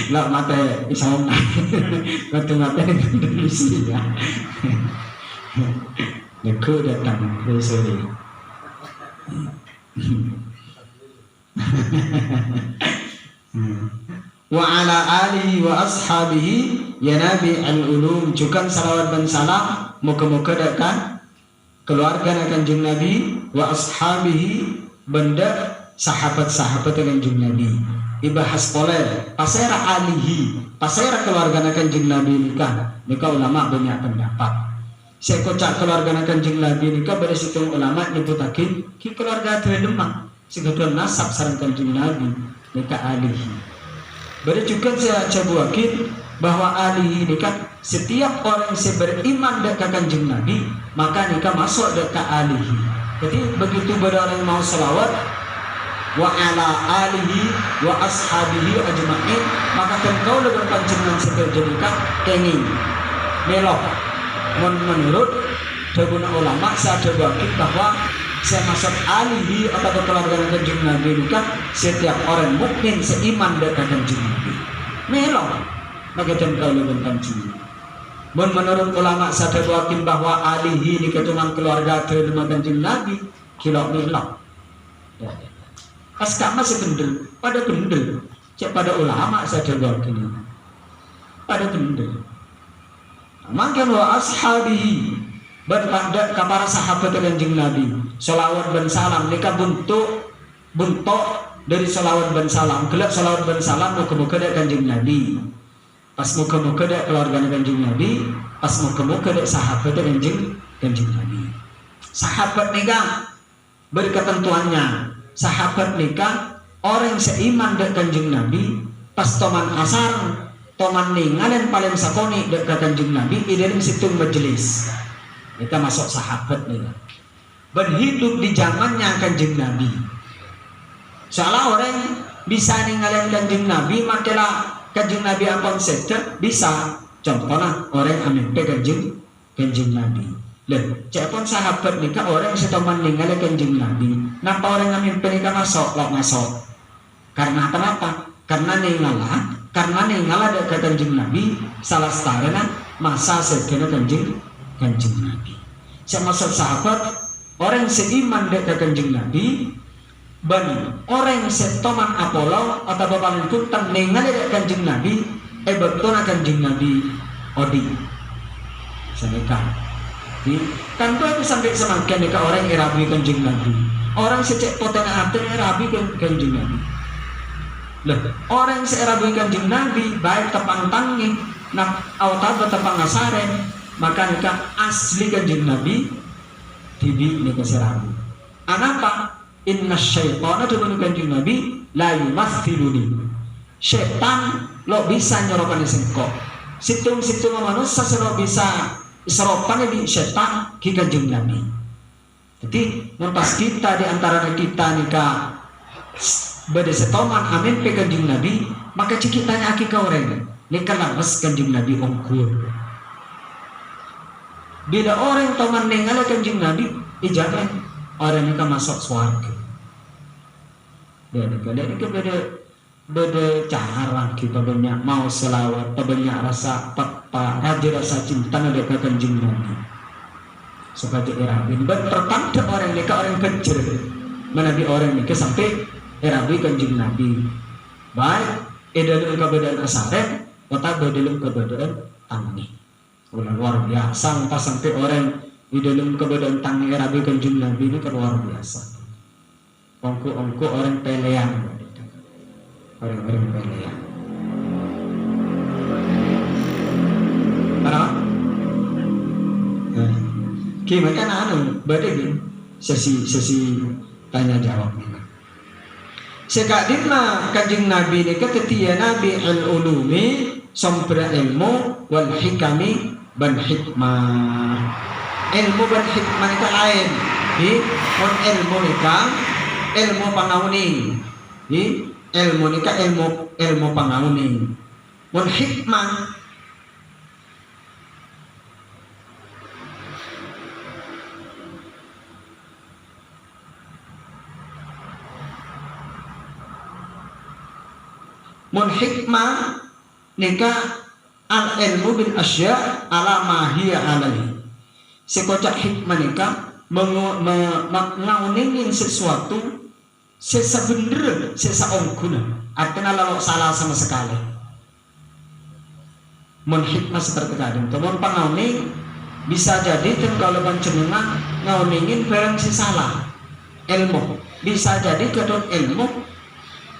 lah mata insyaallah waktu mata Indonesia ya. Neko datang resori. wa ala alihi wa ashabihi ya Nabi al-ulum. Juga salawat dan salam muka-muka dekat keluarga Kanjeng Nabi wa ashabihi benda sahabat-sahabat Kanjeng Nabi. Ibahas oleh pasera alihi, pasera keluarga Kanjeng Nabi nikah ulama banyak pendapat. Saya kocak keluarga Kanjeng Nabi nikah pada situ ulama nyebutakin ki keluarga itu lemah sekedar nasab sareng Kanjeng Nabi nikah alihi. Berarti juga saya cobakin bahwa alihi nikah setiap orang yang beriman dekat Kanjeng Nabi maka nikah masuk dekat alihi. Jadi begitu pada orang mau selawat wa ala alihi wa ashabihi ajma'in maka kan kau dengan panjenengan sekerja nikah kenging melok. Menurut daguna ulama saya cobakin bahwa saya masuk alihi atau keluarga Kanjeng Nabi nikah setiap orang mukmin seiman dengan Kanjeng Nabi melok bagaimana kau dengan Kanjeng. Menurut ulama saya cobakin bahwa alihi nikah cuma keluarga dengan Kanjeng Nabi kilo melok ya. Pas kama sebendel pada bendel cek pada ulama saya cobakin pada bendel makan wa ashabihi berpada kepada sahabat Kanjeng Nabi salawat dan salam nikah bentuk dari salawat dan salam gelap salawat dan salam muka-muka dari Kanjeng Nabi pas muka-muka dari keluarga Kanjeng Nabi pas muka-muka dari sahabat Kanjeng Nabi. Sahabat nikah berketentuannya sahabat nikah orang seiman dengan Kanjeng Nabi pas toman asar toman ningalan paling sakoni dekat Kanjeng Nabi di dalam situ majelis kita masuk sahabat nih berhidup di zamannya Kanjeng Nabi. Soalnya orang bisa ninggalin Kanjeng Nabi makalah Kanjeng Nabi apa saja bisa. Contohnya orang amin Kanjeng Nabi. Lihat, cepon sahabat nikah orang setoman ninggalin Kanjeng Nabi. Nampak orang amin nikah masuk masuk. Karena kenapa? Karena ningalah dekat Kanjeng Nabi salah setarana masa sekian Kanjeng Nabi. Saya masuk sahabat orang seiman dekat Kanjeng Nabi ban orang setoman Apollo atau bapak itu tenengan dekat Kanjeng Nabi betul Kanjeng Nabi odi senekan tanpa itu sampai semakin dekat orang Arabi Kanjeng Nabi orang secek potengan arti Arabi Kanjeng Nabi lah orang se-Arabi Kanjeng Nabi baik tepang tangi nak awal tepang asaren maka nikah asli Kanjeng Nabi tibi nikah serabu. Anapa? Inna syaitana dengan Kanjeng Nabi la yumathiluni. Syaitan lo bisa nyorokan sengkok. Situng manusia lo bisa seropan di syaitan ki Kanjeng Nabi. Jadi pas kita di antara kita nikah bade setoman amin pe Kanjeng Nabi maka cikitanya aki ka orang nikah lawas Kanjeng Nabi ongkur. Bila orang toman nengala Kanjeng Nabi ijabat orang nikah masuk swarga. Dari ke beda cara kita banyak mau selawat, banyak rasa raja rasa cinta ada ke Kanjeng Nabi. Seperti Arabi, bertanda orang nikah orang kecil, menabi orang nikah sampai Arabi Kanjeng Nabi. Baik, dalam keberadaan asaret, atau dalam keberadaan tangi. Luar biasa, pas sampai orang di dalam keberadaan tangi Arabi Kanjeng Nabi ini luar biasa. Ongko orang pelean, orang pelean. Apa? Gimana berarti sesi tanya jawab. Sekadimna Kanjeng Nabi ini ketia Nabi al-ulumi sombra ilmu wal hikami ban hikmah. Ilmu ban hikmah itu lain. Ilmu nikah ilmu pangauning, ilmu nikah ilmu pangauning. Mun hikmah nikah al ilmu bil asya ala mahiyya alaihi. Sekocak hikmah nikah mengauningin sesuatu sesa bener, sesa ongkuna, artinya lalu salah sama sekali. Mun hikmah seperti tadi, teman pangauning bisa jadi kalau panjenengan ngauningin barang si salah ilmu, bisa jadi kedon ilmu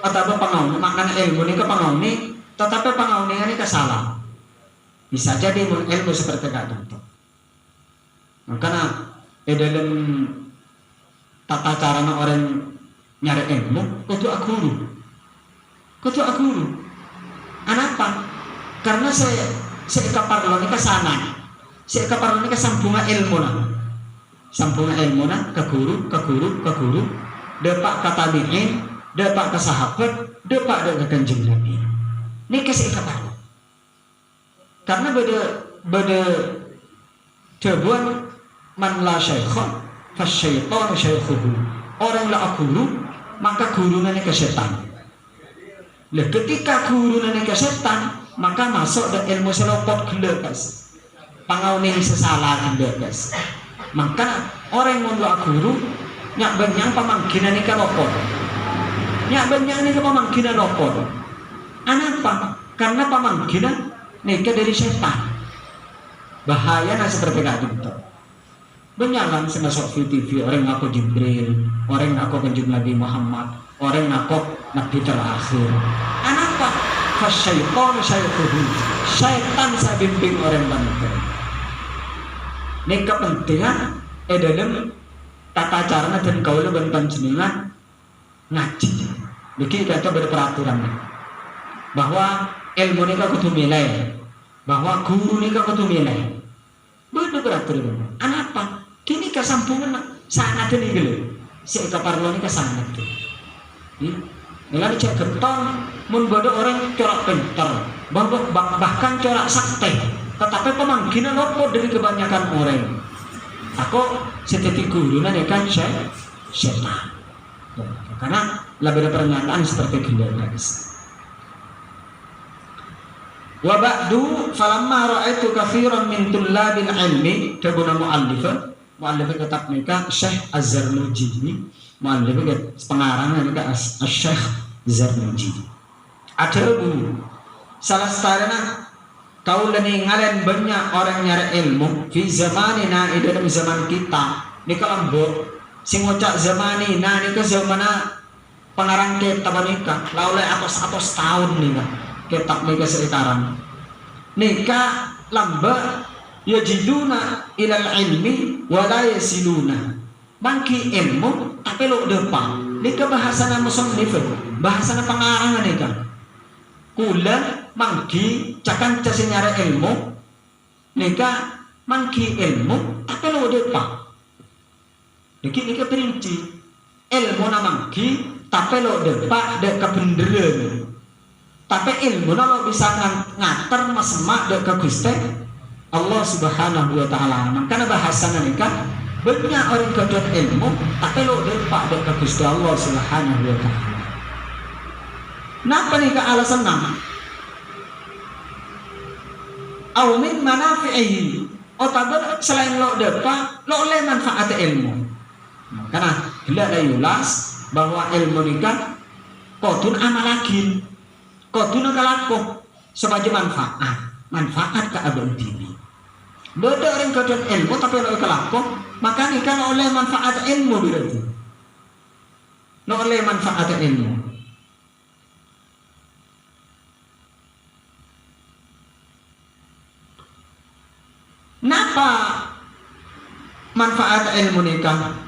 atau pangauning makna ilmu ini ke pangauning, tetapi pangauning ini kesalah. Bisa jadi mun ilmu seperti tadi. Makanya dalam tata cara orang nyari ilmu, kudu guru. Kenapa? Karena saya kaparlo ini kesana, saya kaparlo ini kesambungan ilmu nah, ke guru, depak ke tabi'in, depak ke sahabat, depak ke kanjeng Nabi. Ini kasih kaparlo. Karena beda jabuan man la syaikhan fasyaitan syaikhuhu. Orang la guru, maka gurunya ke setan. Lah ketika gurunya ke setan, maka masuk dan ilmu selopot gila guys, pangauning sesalah gila guys. Maka orang yang la guru nyak benyang pamangginan ika lopot, nyak benyang nika pamangginan lopot. Anapa? Karena pamangginan nika dari setan. Bahaya nah seperti kayak gitu. Benyalan semasuk TV orang ngaku Jibril, orang ngaku kanjeng Nabi Muhammad, orang ngaku Nabi terakhir. Anapa? Fasyaitan syaikhuhu. Syaitan saya bimbing orang banyak. Ini kepentingan dalam tata cara dan kaula ban panjenengan ngaji. Jadi kita berperaturan bahwa ilmu ini kudu milih, bahwa guru ini kudu milih. Bener peraturan. Anapa? Kini kesampungan sangat ini gitu. Si kaparlo ini kesangat tuh. Dengan cek getol, mun bodoh orang corak pintar, bahkan corak sakti. Tetapi pemanggilan lopo dari kebanyakan orang. Aku setitik guru nanti kan setan. Karena lebih ada pernyataan seperti gila guys. Wa ba'du falamma ra'aitu katsiran min tullabil ilmi tabuna mu'allifah kitab mereka Syekh Az-Zarnuji, mu'allif pengarang mereka Syekh Az-Zarnuji. Ada salah sarana kaulani ngalen banyak orang nyari ilmu fi zamanina dalam zaman kita nika lambo sing ngocak zamanina nika zamana pengarang kitab nika laule atos tahun nika kitab nika sekarang nika lamba yajiduna ilal ilmi wala yasiluna mangki ilmu tapi lo depan nika bahasana musannif bahasana pengarang nika kula mangki cakan casi nyara ilmu nika mangki ilmu tapi lo depan nika perinci ilmu na mangki tapi lo depan dek kebenaran. Tapi ilmu lo bisa ngater masemak dek ke Gusti Allah Subhanahu wa taala. Makanya bahasana nika banyak orang kedot ilmu tapi lo depak dek ke Gusti Allah Subhanahu wa taala. Napa nika alasan nama? Au min manafi'ihi. Otabar selain lo depak, lo oleh manfaat ilmu. Karena bila ada yulas bahwa ilmu nika kodun amalagin. Kodun kalakuh sebagai manfaat ke abang dini. Beda orang kodun ilmu tapi lo kalakuh, maka nika lo oleh manfaat ilmu berarti. Lo oleh manfaat ilmu. Napa manfaat ilmu nikah?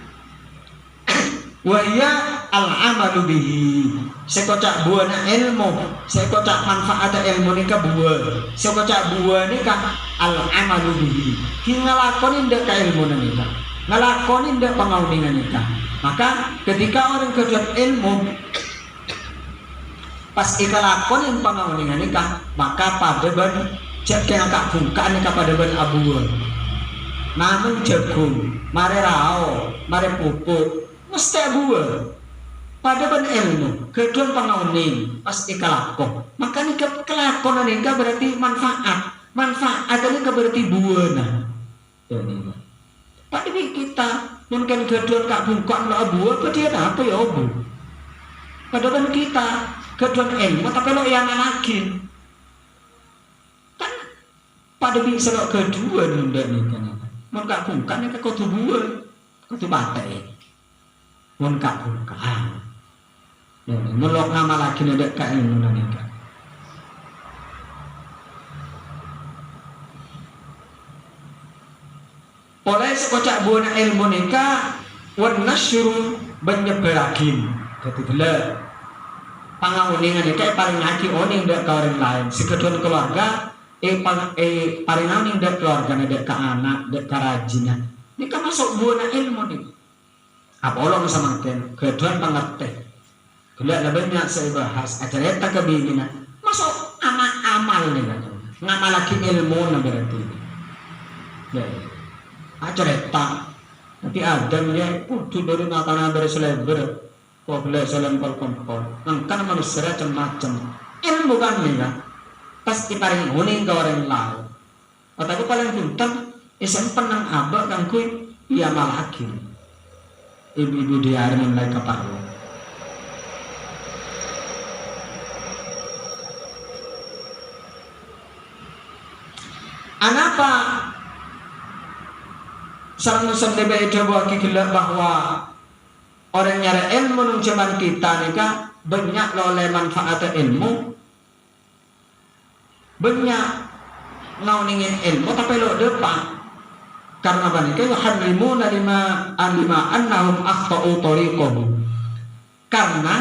Wahya al-amalu bihi. Sekocak buah ilmu, sekocak manfaat ilmu nikah buah. Sekocak buah nikah al-amalu bihi. Ngalakonin dek ka ilmu nikah, ngalakonin dek pengauningan nikah. Maka ketika orang kerja ilmu pas ikalakonin pengauningan nikah, maka pada ban cek yang kak buka nikah pada ban abuan. Namun jagung, mare rao, mare pupuk, mesti abuan. Pada ban ilmu, kedua pengauning pas ikalakon. Maka nikah kelakonan nikah berarti manfaat. Manfaat nikah berarti buana. Pada kita mungkin kedua kak buka lo abuan, berarti apa ya abu? Padahal kita kedua ilmu tapi lo yang lagi kan pada bisa lo kedua nunda nih kan mereka bukan yang kau tu batai mereka bukan melok nama lagi nunda kau ilmu nanti kan oleh sekocak buana ilmu nikah warna syuruh benyeberakin ketika pangauningan itu paling hati oning dek ke orang lain sekedon keluarga paling oning dek keluarga dek ke anak dek ke rajinnya ini kan masuk buana ilmu nih apa Allah bisa makan keduan pengerti gila banyak saya bahas acara tak kebimbingan masuk amal nih kan ngamal lagi ilmu nah berarti ya acara tak tapi Adam ya kudu dari makanan dari seleber kok boleh selempal kompor kan manusia macam-macam ilmu kan nih kan pasti paling unik ke orang lain tapi paling pintar isem penang abak kan kui iya malaki ibu-ibu dia mulai kepala anapa sarang nusam debe coba kikilak bahwa orang nyari ilmu nung zaman kita nih kak banyak oleh manfaat ilmu banyak ngauningin ilmu tapi lo depan karena banyak itu harimu narima annahum akhtau tariqahu karena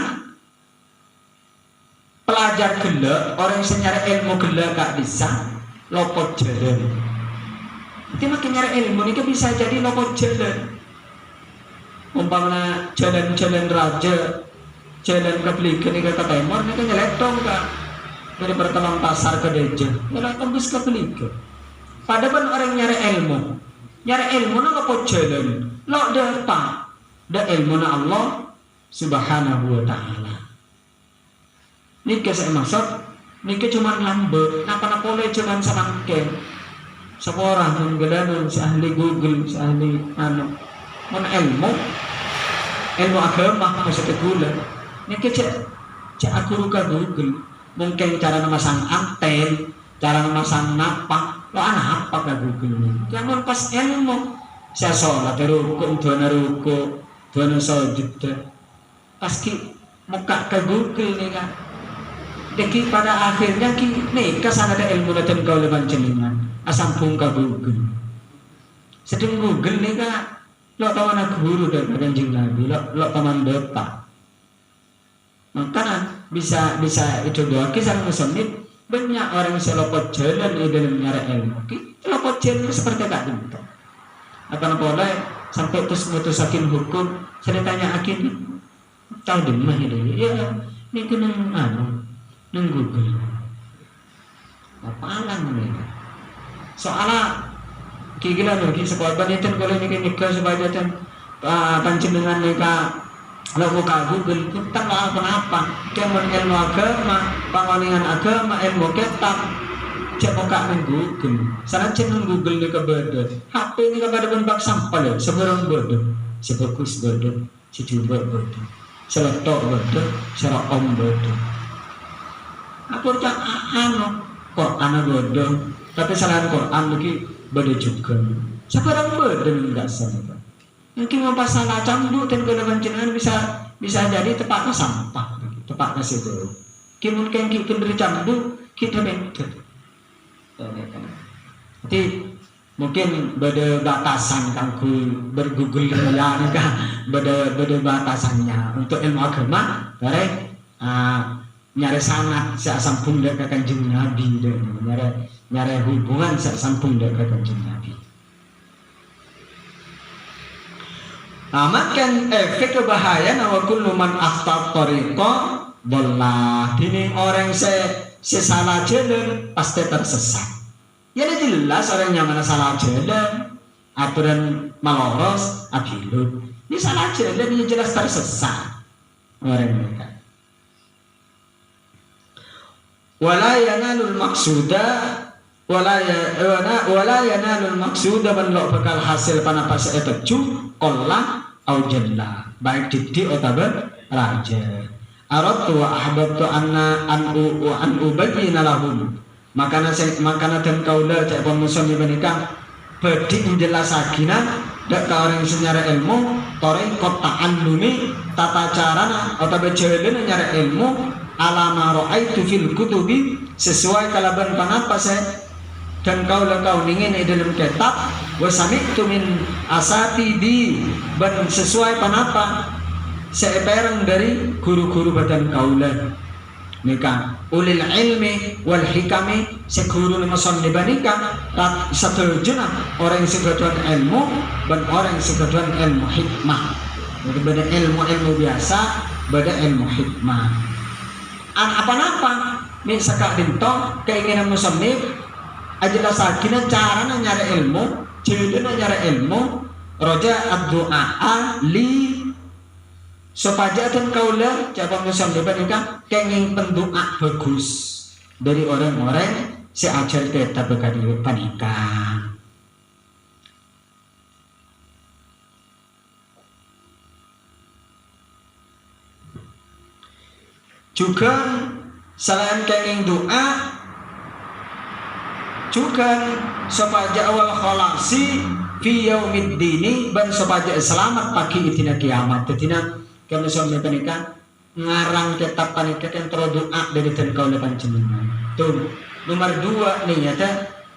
pelajar gelak orang yang nyari ilmu gelak gak bisa lopot jalan itu makin nyari ilmu ini bisa jadi lopot jalan umpamanya jalan-jalan raja jalan ke Belikan ke Timur ini kan nyeletong kan dari pertemuan pasar ke Deja nyeletong bis ke Belikan padahal orang nyari ilmu nó lopot jalan lo depan da ilmu na Allah subhanahu wa ta'ala ini saya maksud ini cuma lambe napa boleh cuma samangke seorang yang gelanun si ahli Google si ahli mon ilmu agama maksudnya gula ini cek aku ruka Google mungkin cara memasang anten cara memasang napa lo anak apa ke Google ini jangan pas ilmu saya sholat ruku dua sujud pas ki muka ke Google nih kan jadi pada akhirnya ki nih kesan ada ilmu dan kau leban celingan asam pun ke Google sedang Google nih kan lo tahu anak guru dari kanjeng Nabi lo teman depan makanya bisa itu doa kisah muslim banyak orang yang selopot jalan di dalam nyari ilmu selopot jalan seperti kak itu akan boleh sampai terus mutusakin hukum saya tanya akhirnya tahu di mana ini ya ini kena nang Google apalan mereka soalnya kira lagi sebuah banitan kalau ini nikah sebagai dan pancendengan mereka kalau buka Google kita lah kenapa kemen ilmu agama pengalingan agama ilmu kitab cek buka nang Google sana cek nang Google ni kebedo HP ni kebedo pun bak sampel ya seberang bedo sebagus bedo sejuba bedo seletok bedo seraom bedo apa cak Quran bedo tapi selain Quran lagi bedo juga seberang bedo enggak sama mungkin apa salah cambuk dan kedatangan jenengan bisa jadi tepatnya sampah tepatnya situ mungkin kita beri cambuk kita beda jadi mungkin beda batasan kangku bergugul ya nih beda batasannya untuk ilmu agama dari nyari sangat saya sambung dengan kanjeng Nabi dan nyari hubungan saya sambung dengan kanjeng Nabi. Makan efek kebahayaan awal kullu man akhtar tariqa bollah dini orang salah jalan pasti tersesat ya jelas orang yang mana salah jalan aturan maloros abilut ini salah jalan ini jelas tersesat orang mereka wala yanalul maksuda wala yanalul maksuda man lo bakal hasil panapas eteju kolah au jalla baik didi atau raja aradtu wa ahbabtu an ubayyina lahum makana dan kaula cek pemuson menika badhe njelasakina dak orang senyara ilmu toreng kota andumi tata carana atau bejalan nyara ilmu alama ra'aitu fil kutubi sesuai kalaban panapa saya dan kau ningin dalam kitab wasami'tu min asatidi ban sesuai panapa saya perang dari guru-guru badan kaula nika ulil ilmi wal hikami seguru mason dibanika satujuna orang yang segaduhan ilmu dan orang yang segaduhan ilmu hikmah. Jadi beda ilmu biasa beda ilmu hikmah apa-apa nih sekak dinto keinginan musannif ajalah sakina cara nyari ilmu jilidna nyari ilmu roja ad-du'a li supaya dan kaulah cabang musam dibandingkan kenging pendoa bagus dari orang-orang seajar kita berkati panika. Juga selain kenging doa juga supaya awal kholasi fi yaumiddini ban supaya selamat pagi itina kiamat tetina kami suami panika ngarang kitab panika yang terus doa dari dan kau lepan jenengan. Tuh nomor 2 nih ya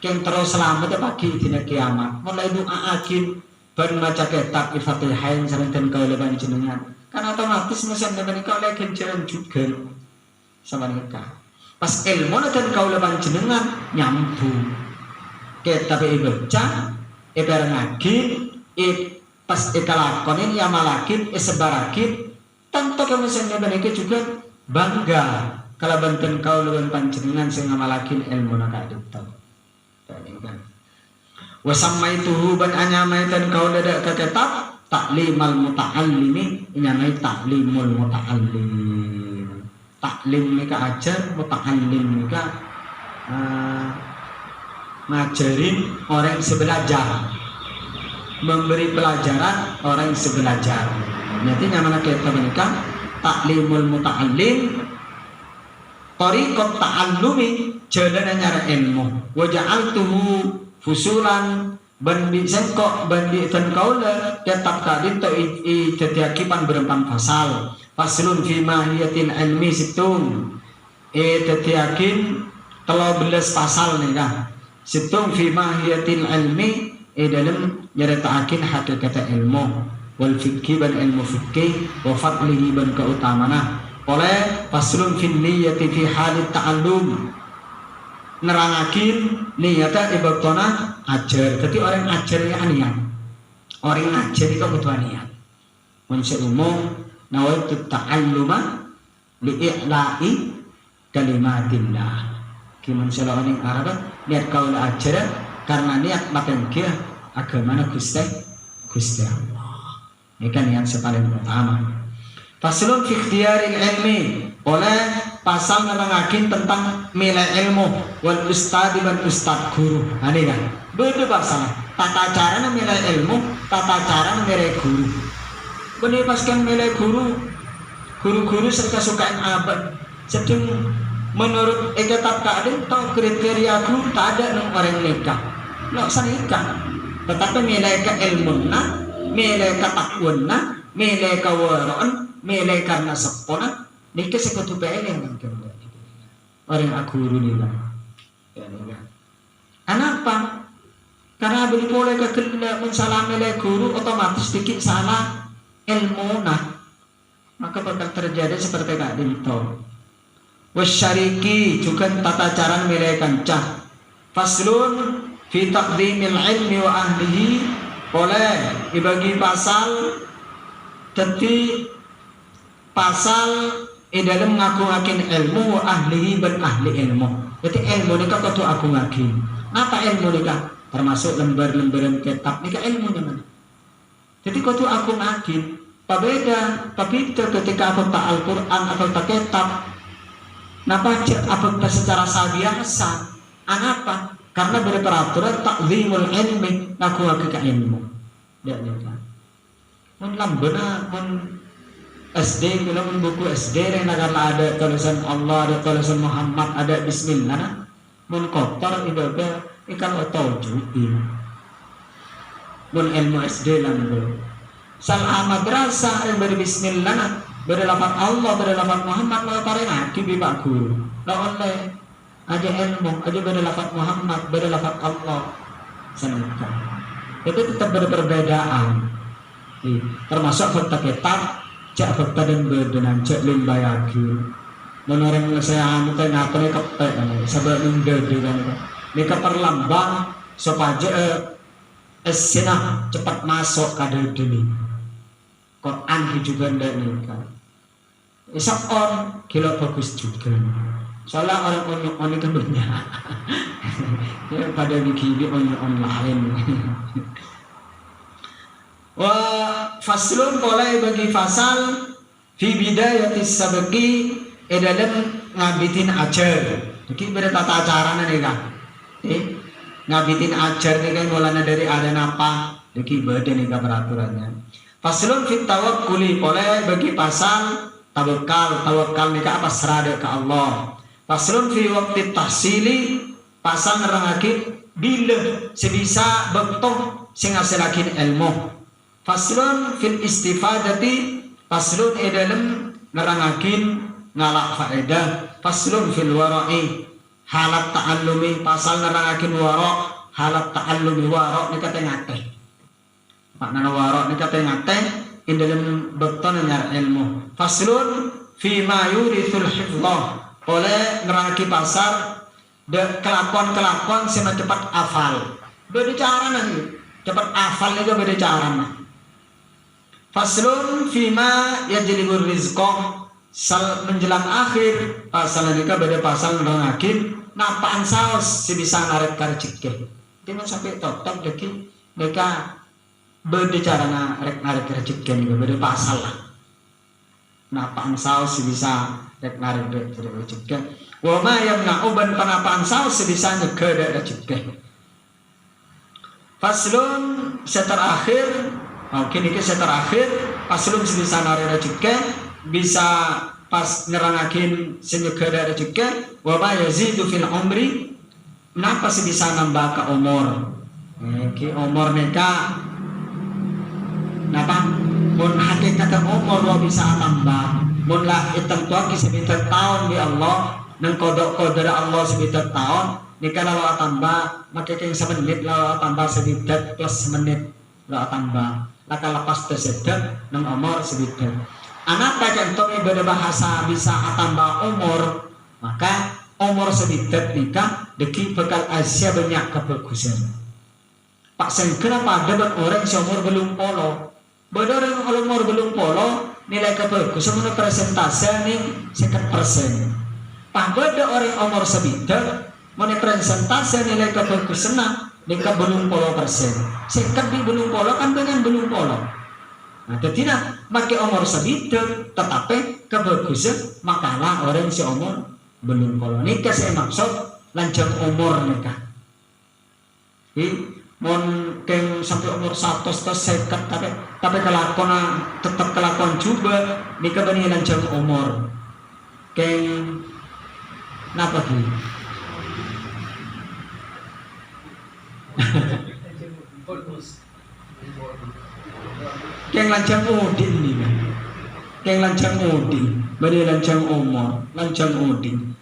yang terus selamat pagi dina kiamat. Mulai doa akhir baru baca kitab Al-Fatihain sareng dan kau lepan jenengan. Kan otomatis musim panika oleh kencaran juga sama mereka. Pas ilmu dan kau lepan jenengan nyambung. Kitab baca, ngaji, pas ikalakonin ya malakin sebarakin tentu kemudian mereka juga bangga kalau banten kau lawan panjenengan sing ngamalakin ilmu nak itu wasammaituhu ban anyamaitan kau dadak ke kitab taklimal muta'allimi nyamai taklimul muta'allim taklim mereka ajar muta'allim mereka ngajarin orang sebelajar memberi pelajaran orang yang sebelajar. Nanti namanya kita menikah taklimul muta'allim tariqat ta'allumi jalan nyara ilmu wa ja'altuhu fusulan bandi sengkok bandi dan kaula tetap kadin to tetiakipan berempan pasal faslun fi mahiyatil ilmi situn tetiakin 13 pasal nih kan situn fi mahiyatil ilmi dalam nyeritakan hakikat ilmu wal fikih dan ilmu fikih wa fadlihi dan keutamana oleh faslun fil niyyati fi halit ta'allum nerangakin niatnya ibaratna ajar. Jadi orang ajarnya niat orang ajar itu butuh niat manusia umum nawaitu ta'alluma li'i'la'i kalimatillah gimana salah orang Arab niat kau ajar karena niat makan kia agama Gusti Allah. Ini kan yang paling utama. Faslun fi ikhtiyaril ilmi oleh pasal menerangkan tentang milih ilmu wal ustadi dan ustad guru. Ini kan beda pasal tata cara milih ilmu, tata cara milih guru. Benih paskan milih guru serta sukaan abad. Sedang menurut kitab keadaan tahu kriteria guru tak ada orang nikah. Nak sanikah, tetapi milih ke ilmuna, milih ke takwunna, milih ke waron, milih karena sepona, nikah sekutu peleng kan orang guru ni lah. Kenapa? Karena beli boleh ke mensalah milih guru otomatis dikit salah ilmuna, maka bakal terjadi seperti kak Dinto. Wasyariki juga tata cara milih kancah. Faslun fi taqdimil ilmi wa ahlihi oleh dibagi pasal teti pasal dalam ngaku-ngakin ilmu wa ahlihi dan ahli ilmu. Jadi ilmu ini kudu aku ngakin. Apa ilmu ini termasuk lembar-lembaran kitab ini ilmu mana? Jadi kudu aku ngakin. Pabeda ketika aku tak Al-Quran atau tak kitab napa apa secara biasa anapa? Karena berperaturan takzimul ilmi ngaku ke ilmu. Mun lambena mun SD kalau buku SD yang karena ada tulisan Allah, ada tulisan Muhammad, ada Bismillah, nah, mun kotor ibadah ikan otol juga. Mun ilmu SD lah dulu. Salah madrasah yang beri Bismillah, nah, beri lafaz Allah, beri lafaz Muhammad, lo tarik nanti bibak guru. Lo oleh aja ilmu, aja beri lafaz Muhammad, beri lafaz Allah, senangkan. Itu tetap berbedaan. Termasuk fakta kitab. Cak fakta dan berdenan cak limba yakin menoreng saya anu teh ngapa nih kepek sabar mendede kan ini keperlambang supaya esina cepat masuk kadar dini Quran juga ndak nikah isap on kilo bagus juga soalnya orang on itu banyak ya pada begini on lain. Wa faslun mulai bagi fasal fi bidayatis sabqi dalam ngabitin ajar. Iki beda tata acarana nih kan. Ngabitin ajar nih kan mulanya dari ada napa. Iki beda nih peraturannya. Faslun fit tawakkuli mulai bagi pasal tawakal nih apa serada ke Allah. Faslun fi waqti tahsili pasal nerangake bila sebisa bektoh sing ngasilakin ilmu. Faslun fil istifadati faslun dalam nerangakin ngalak faedah. Faslun fil wara'i halat ta'allumi pasal nerangakin wara' halat ta'allumi wara' ni kata ngate makna wara' ni kata ngate in dalam bekton nyar ilmu. Faslun fi ma yurithul hifdhah oleh nerangaki pasal de kelakuan sing cepat hafal beda cara nanti cepat hafal ni beda cara nah. Faslun fima yajlibur rizqah sal menjelang akhir pasal nikah beda pasal nerangakin napaan saos si bisa narik karejeki tidak sampai totok deki mereka beda cara narik karejeki juga beda pasal lah napaan saos si bisa narik karejeki wa ma yamna'u ban panapaan saos si bisa nyegeda karejeki. Faslun seterakhir oke ini saya terakhir paslun sebisa nari rezeki bisa pas nerangakin senyegara rezeki wabah yazidu fil umri kenapa sih bisa nambah ke umur umur nikah napa mun hakikat umur lo bisa nambah mun lah hitam tua kisah sebentar tahun di Allah dan kodok Allah sebentar tahun nikah lalu tambah maka yang semenit lalu tambah sebentar plus semenit lalu tambah laka lepas tersedek nang umur sebidak anak pakai untuk ibadah bahasa bisa tambah umur maka umur sebidak nikah deki bekal Asia banyak kebagusan pak sen kenapa ada orang seumur belum polo beda orang umur belum polo nilai kebagusan menurut presentase nih 50%. Pak beda orang umur sebidak menurut presentase nilai kebagusan nikah belum polo persen sekat di belum polo kan dengan belum polo nah tidak pakai umur sebidak tetapi kebagusan makalah orang seumur belum polo nikah saya maksud lanjut umur nikah mon keng sampai umur 100 sekat tapi kelakuan tetap kelakuan juga nikah bani lanjut umur keng napa sih Keng lancang udin nih kan Keng lancang udin beri lancang umur lancang udin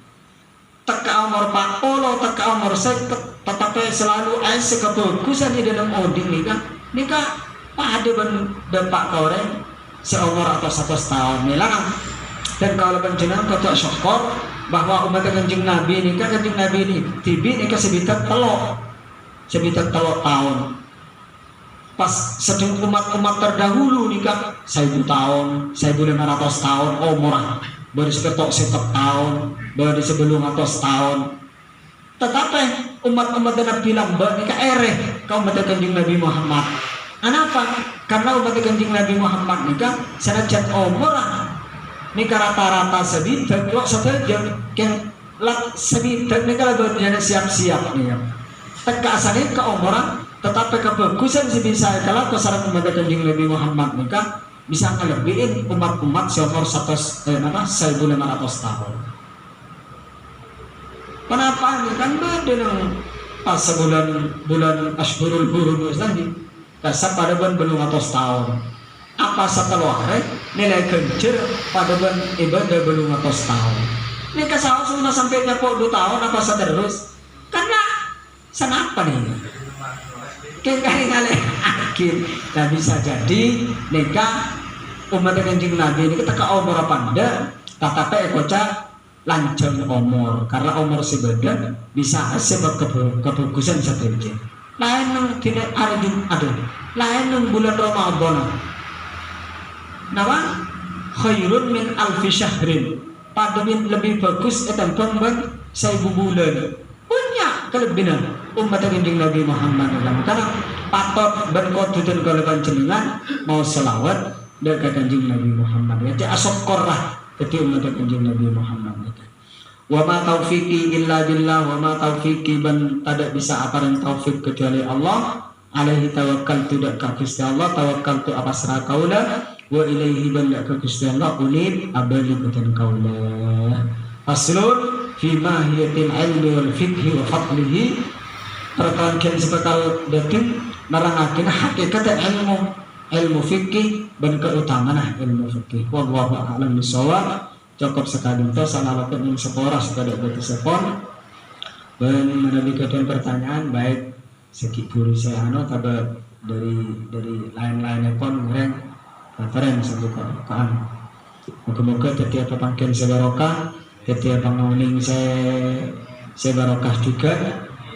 teka umur pak polo teka umur seket tetapi selalu ais kebagusan di dalam udin nih kan pada dampak koreng seumur atau 100 tahun nilang dan kalau penjenengan kata syukur bahwa umat kanjeng Nabi ini kan kanjeng Nabi ini tibi ini sebitar sekitar tahun pas sedang umat terdahulu nikah 1000 tahun 1500 tahun umur baru sekitar 100 tahun baru sebelum 100 tahun tetapi umat Nabi bilang nikah kau umat kanjeng Nabi Muhammad kenapa? Karena umat kanjeng Nabi Muhammad nikah senajan umur nikah rata-rata sebidak lo sebagian yang sebidak nikah berjalan siap-siap nih teka asalnya ke umuran tetapi kebagusan si bisa kalau kesalahan umat kanjeng Nabi Muhammad nikah bisa ngelebihin umat-umat seumur 1.500 tahun. Kenapa ini kan beda dengan pas bulan Ashhurul Hurum tadi kasar pada belum 100 tahun. Apa setelah nilai kencur pada ibadah belum 100 tahun. Ini kesal sudah sampai 2 tahun apa seterus? Karena kenapa nih? Kengkali kali akhir, tak bisa jadi nikah umat Kanjeng Nabi ini ketika umur apa anda, tetapi ekoca lanjut umur karena umur sebeda bisa sebab kebagusan seperti lain yang tidak ada lain yang bulan Ramadan nama khairun min alfi syahrin pada lebih bagus tentang 1000 bulan punya kelebihan umat Kanjeng Nabi Muhammad karena patut berkodu dan kalau panjenengan mau selawat dari Kanjeng Nabi Muhammad ya asokkorlah ketika umat Kanjeng Nabi Muhammad. Wa ma taufiqi illa billah wa ma taufiqi ban tidak bisa apa yang taufik kecuali Allah. Alaihi tawakkaltu dak ka Gusti Allah tawakkaltu apasrah kaula wa ilaihi ban dak ka Gusti Allah unib abali boten kaula. Faslun fi mahiyatil ilmi wal fiqhi wa fadlihi perkalian sebekal dating nerangakeun hakikat ilmu fikih dan keutamaan ilmu fikih. Wallahu a'lam bishawab. Cukup sekali itu salawatkan yang sepora sekadar betul sepon. Dan menabikan pertanyaan baik segi guru saya tapi dari lain-lainnya pun mereng referensi kebukaan. Moga-moga setiap panggilan saya barokah, setiap penguning saya barokah juga.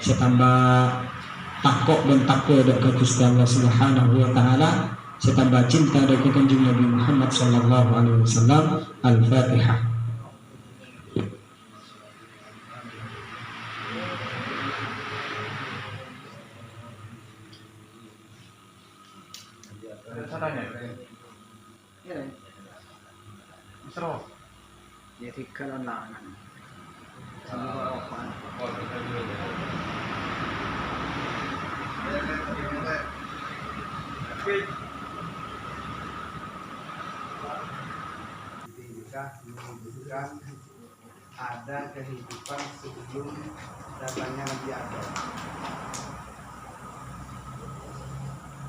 Saya tambah takut dan takwa dari Gusti Allah Subhanahu wa taala. Saya tambah cinta dari Kanjeng Nabi Muhammad sallallahu alaihi wasallam. Al-Fatihah. Jadi kalau nak menunjukkan ada kehidupan sebelum datangnya Nabi Adam.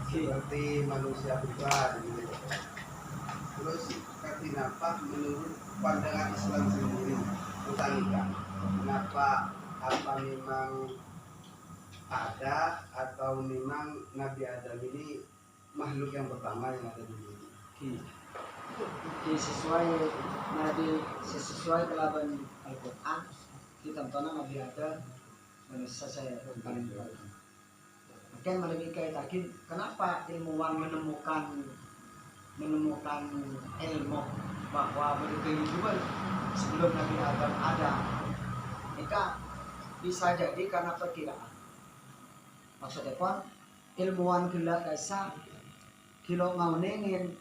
Seperti manusia purba. Terus kenapa menurut pandangan Islam sendiri tentang nikah? Kenapa apa memang ada atau memang Nabi Adam ini makhluk yang pertama yang ada di dunia? sesuai kelaban Al-Quran kita tonton Nabi Adam manusia saya paling pertama. Mungkin lebih kayak tadi kenapa ilmuwan menemukan ilmu bahwa berkehidupan sebelum Nabi Adam ada. Maka bisa jadi karena perkiraan. Maksudnya pun ilmuwan gila kaisa kilo mau nengin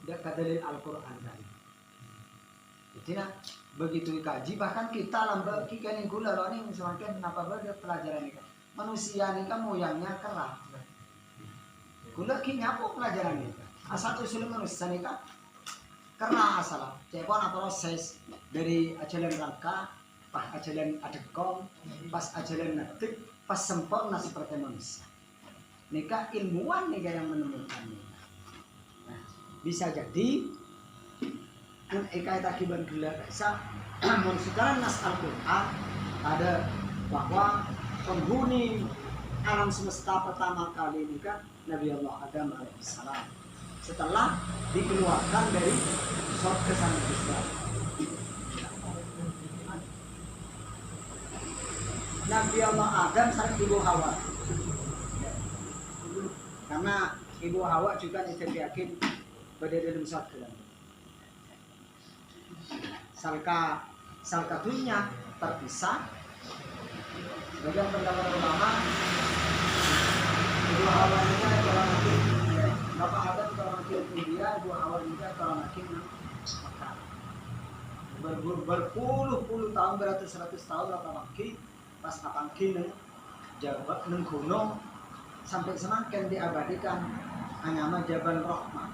dia dalil Al-Quran tadi. Jadi nah, begitu dikaji bahkan kita lambat kikan yang gula loh ini semakin kenapa berada pelajaran ini manusia ini kan moyangnya keras. Gula kinya apa pelajaran ini? Asal usul manusia ini kan karena asal cepon proses dari ajaran rangka pas ajaran adekong pas ajaran natik pas sempurna seperti manusia. Nikah ilmuwan nih yang menemukannya. Bisa jadi pun ikai takiban gila bisa sekarang nas Al-Quran ada bahwa penghuni alam semesta pertama kali ini kan Nabi Allah Adam alaihissalam setelah dikeluarkan dari surga sama Islam. Nabi Allah Adam sareng Ibu Hawa karena Ibu Hawa juga tidak yakin berdiri dalam surga. Salka dunia terpisah. Bagian pendapat ulama Ibu Hawa ini kalau nanti Bapak Adam kalau nanti India, Ibu Hawa juga kalau nanti Mekah. Berpuluh-puluh tahun beratus-ratus tahun apa lagi pas apa kini Jawa neng gunung sampai semakin diabadikan hanya Jabal Rahmah.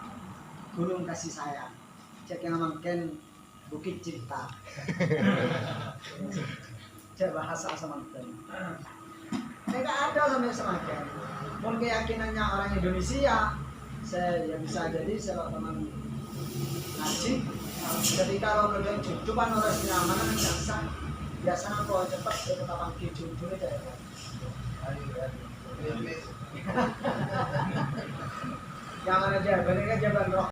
gunung kasih sayang. Cek yang mungkin bukit cinta. Cek bahasa semakin. Tidak ada sampai semakin. Mungkin keyakinannya orang Indonesia, saya ya bisa jadi saya teman ngaji. Jadi kalau kerja cuman orang mana biasanya kalau cepat ke taman kijun itu ya. Yang mana jawabannya kan jawaban roh.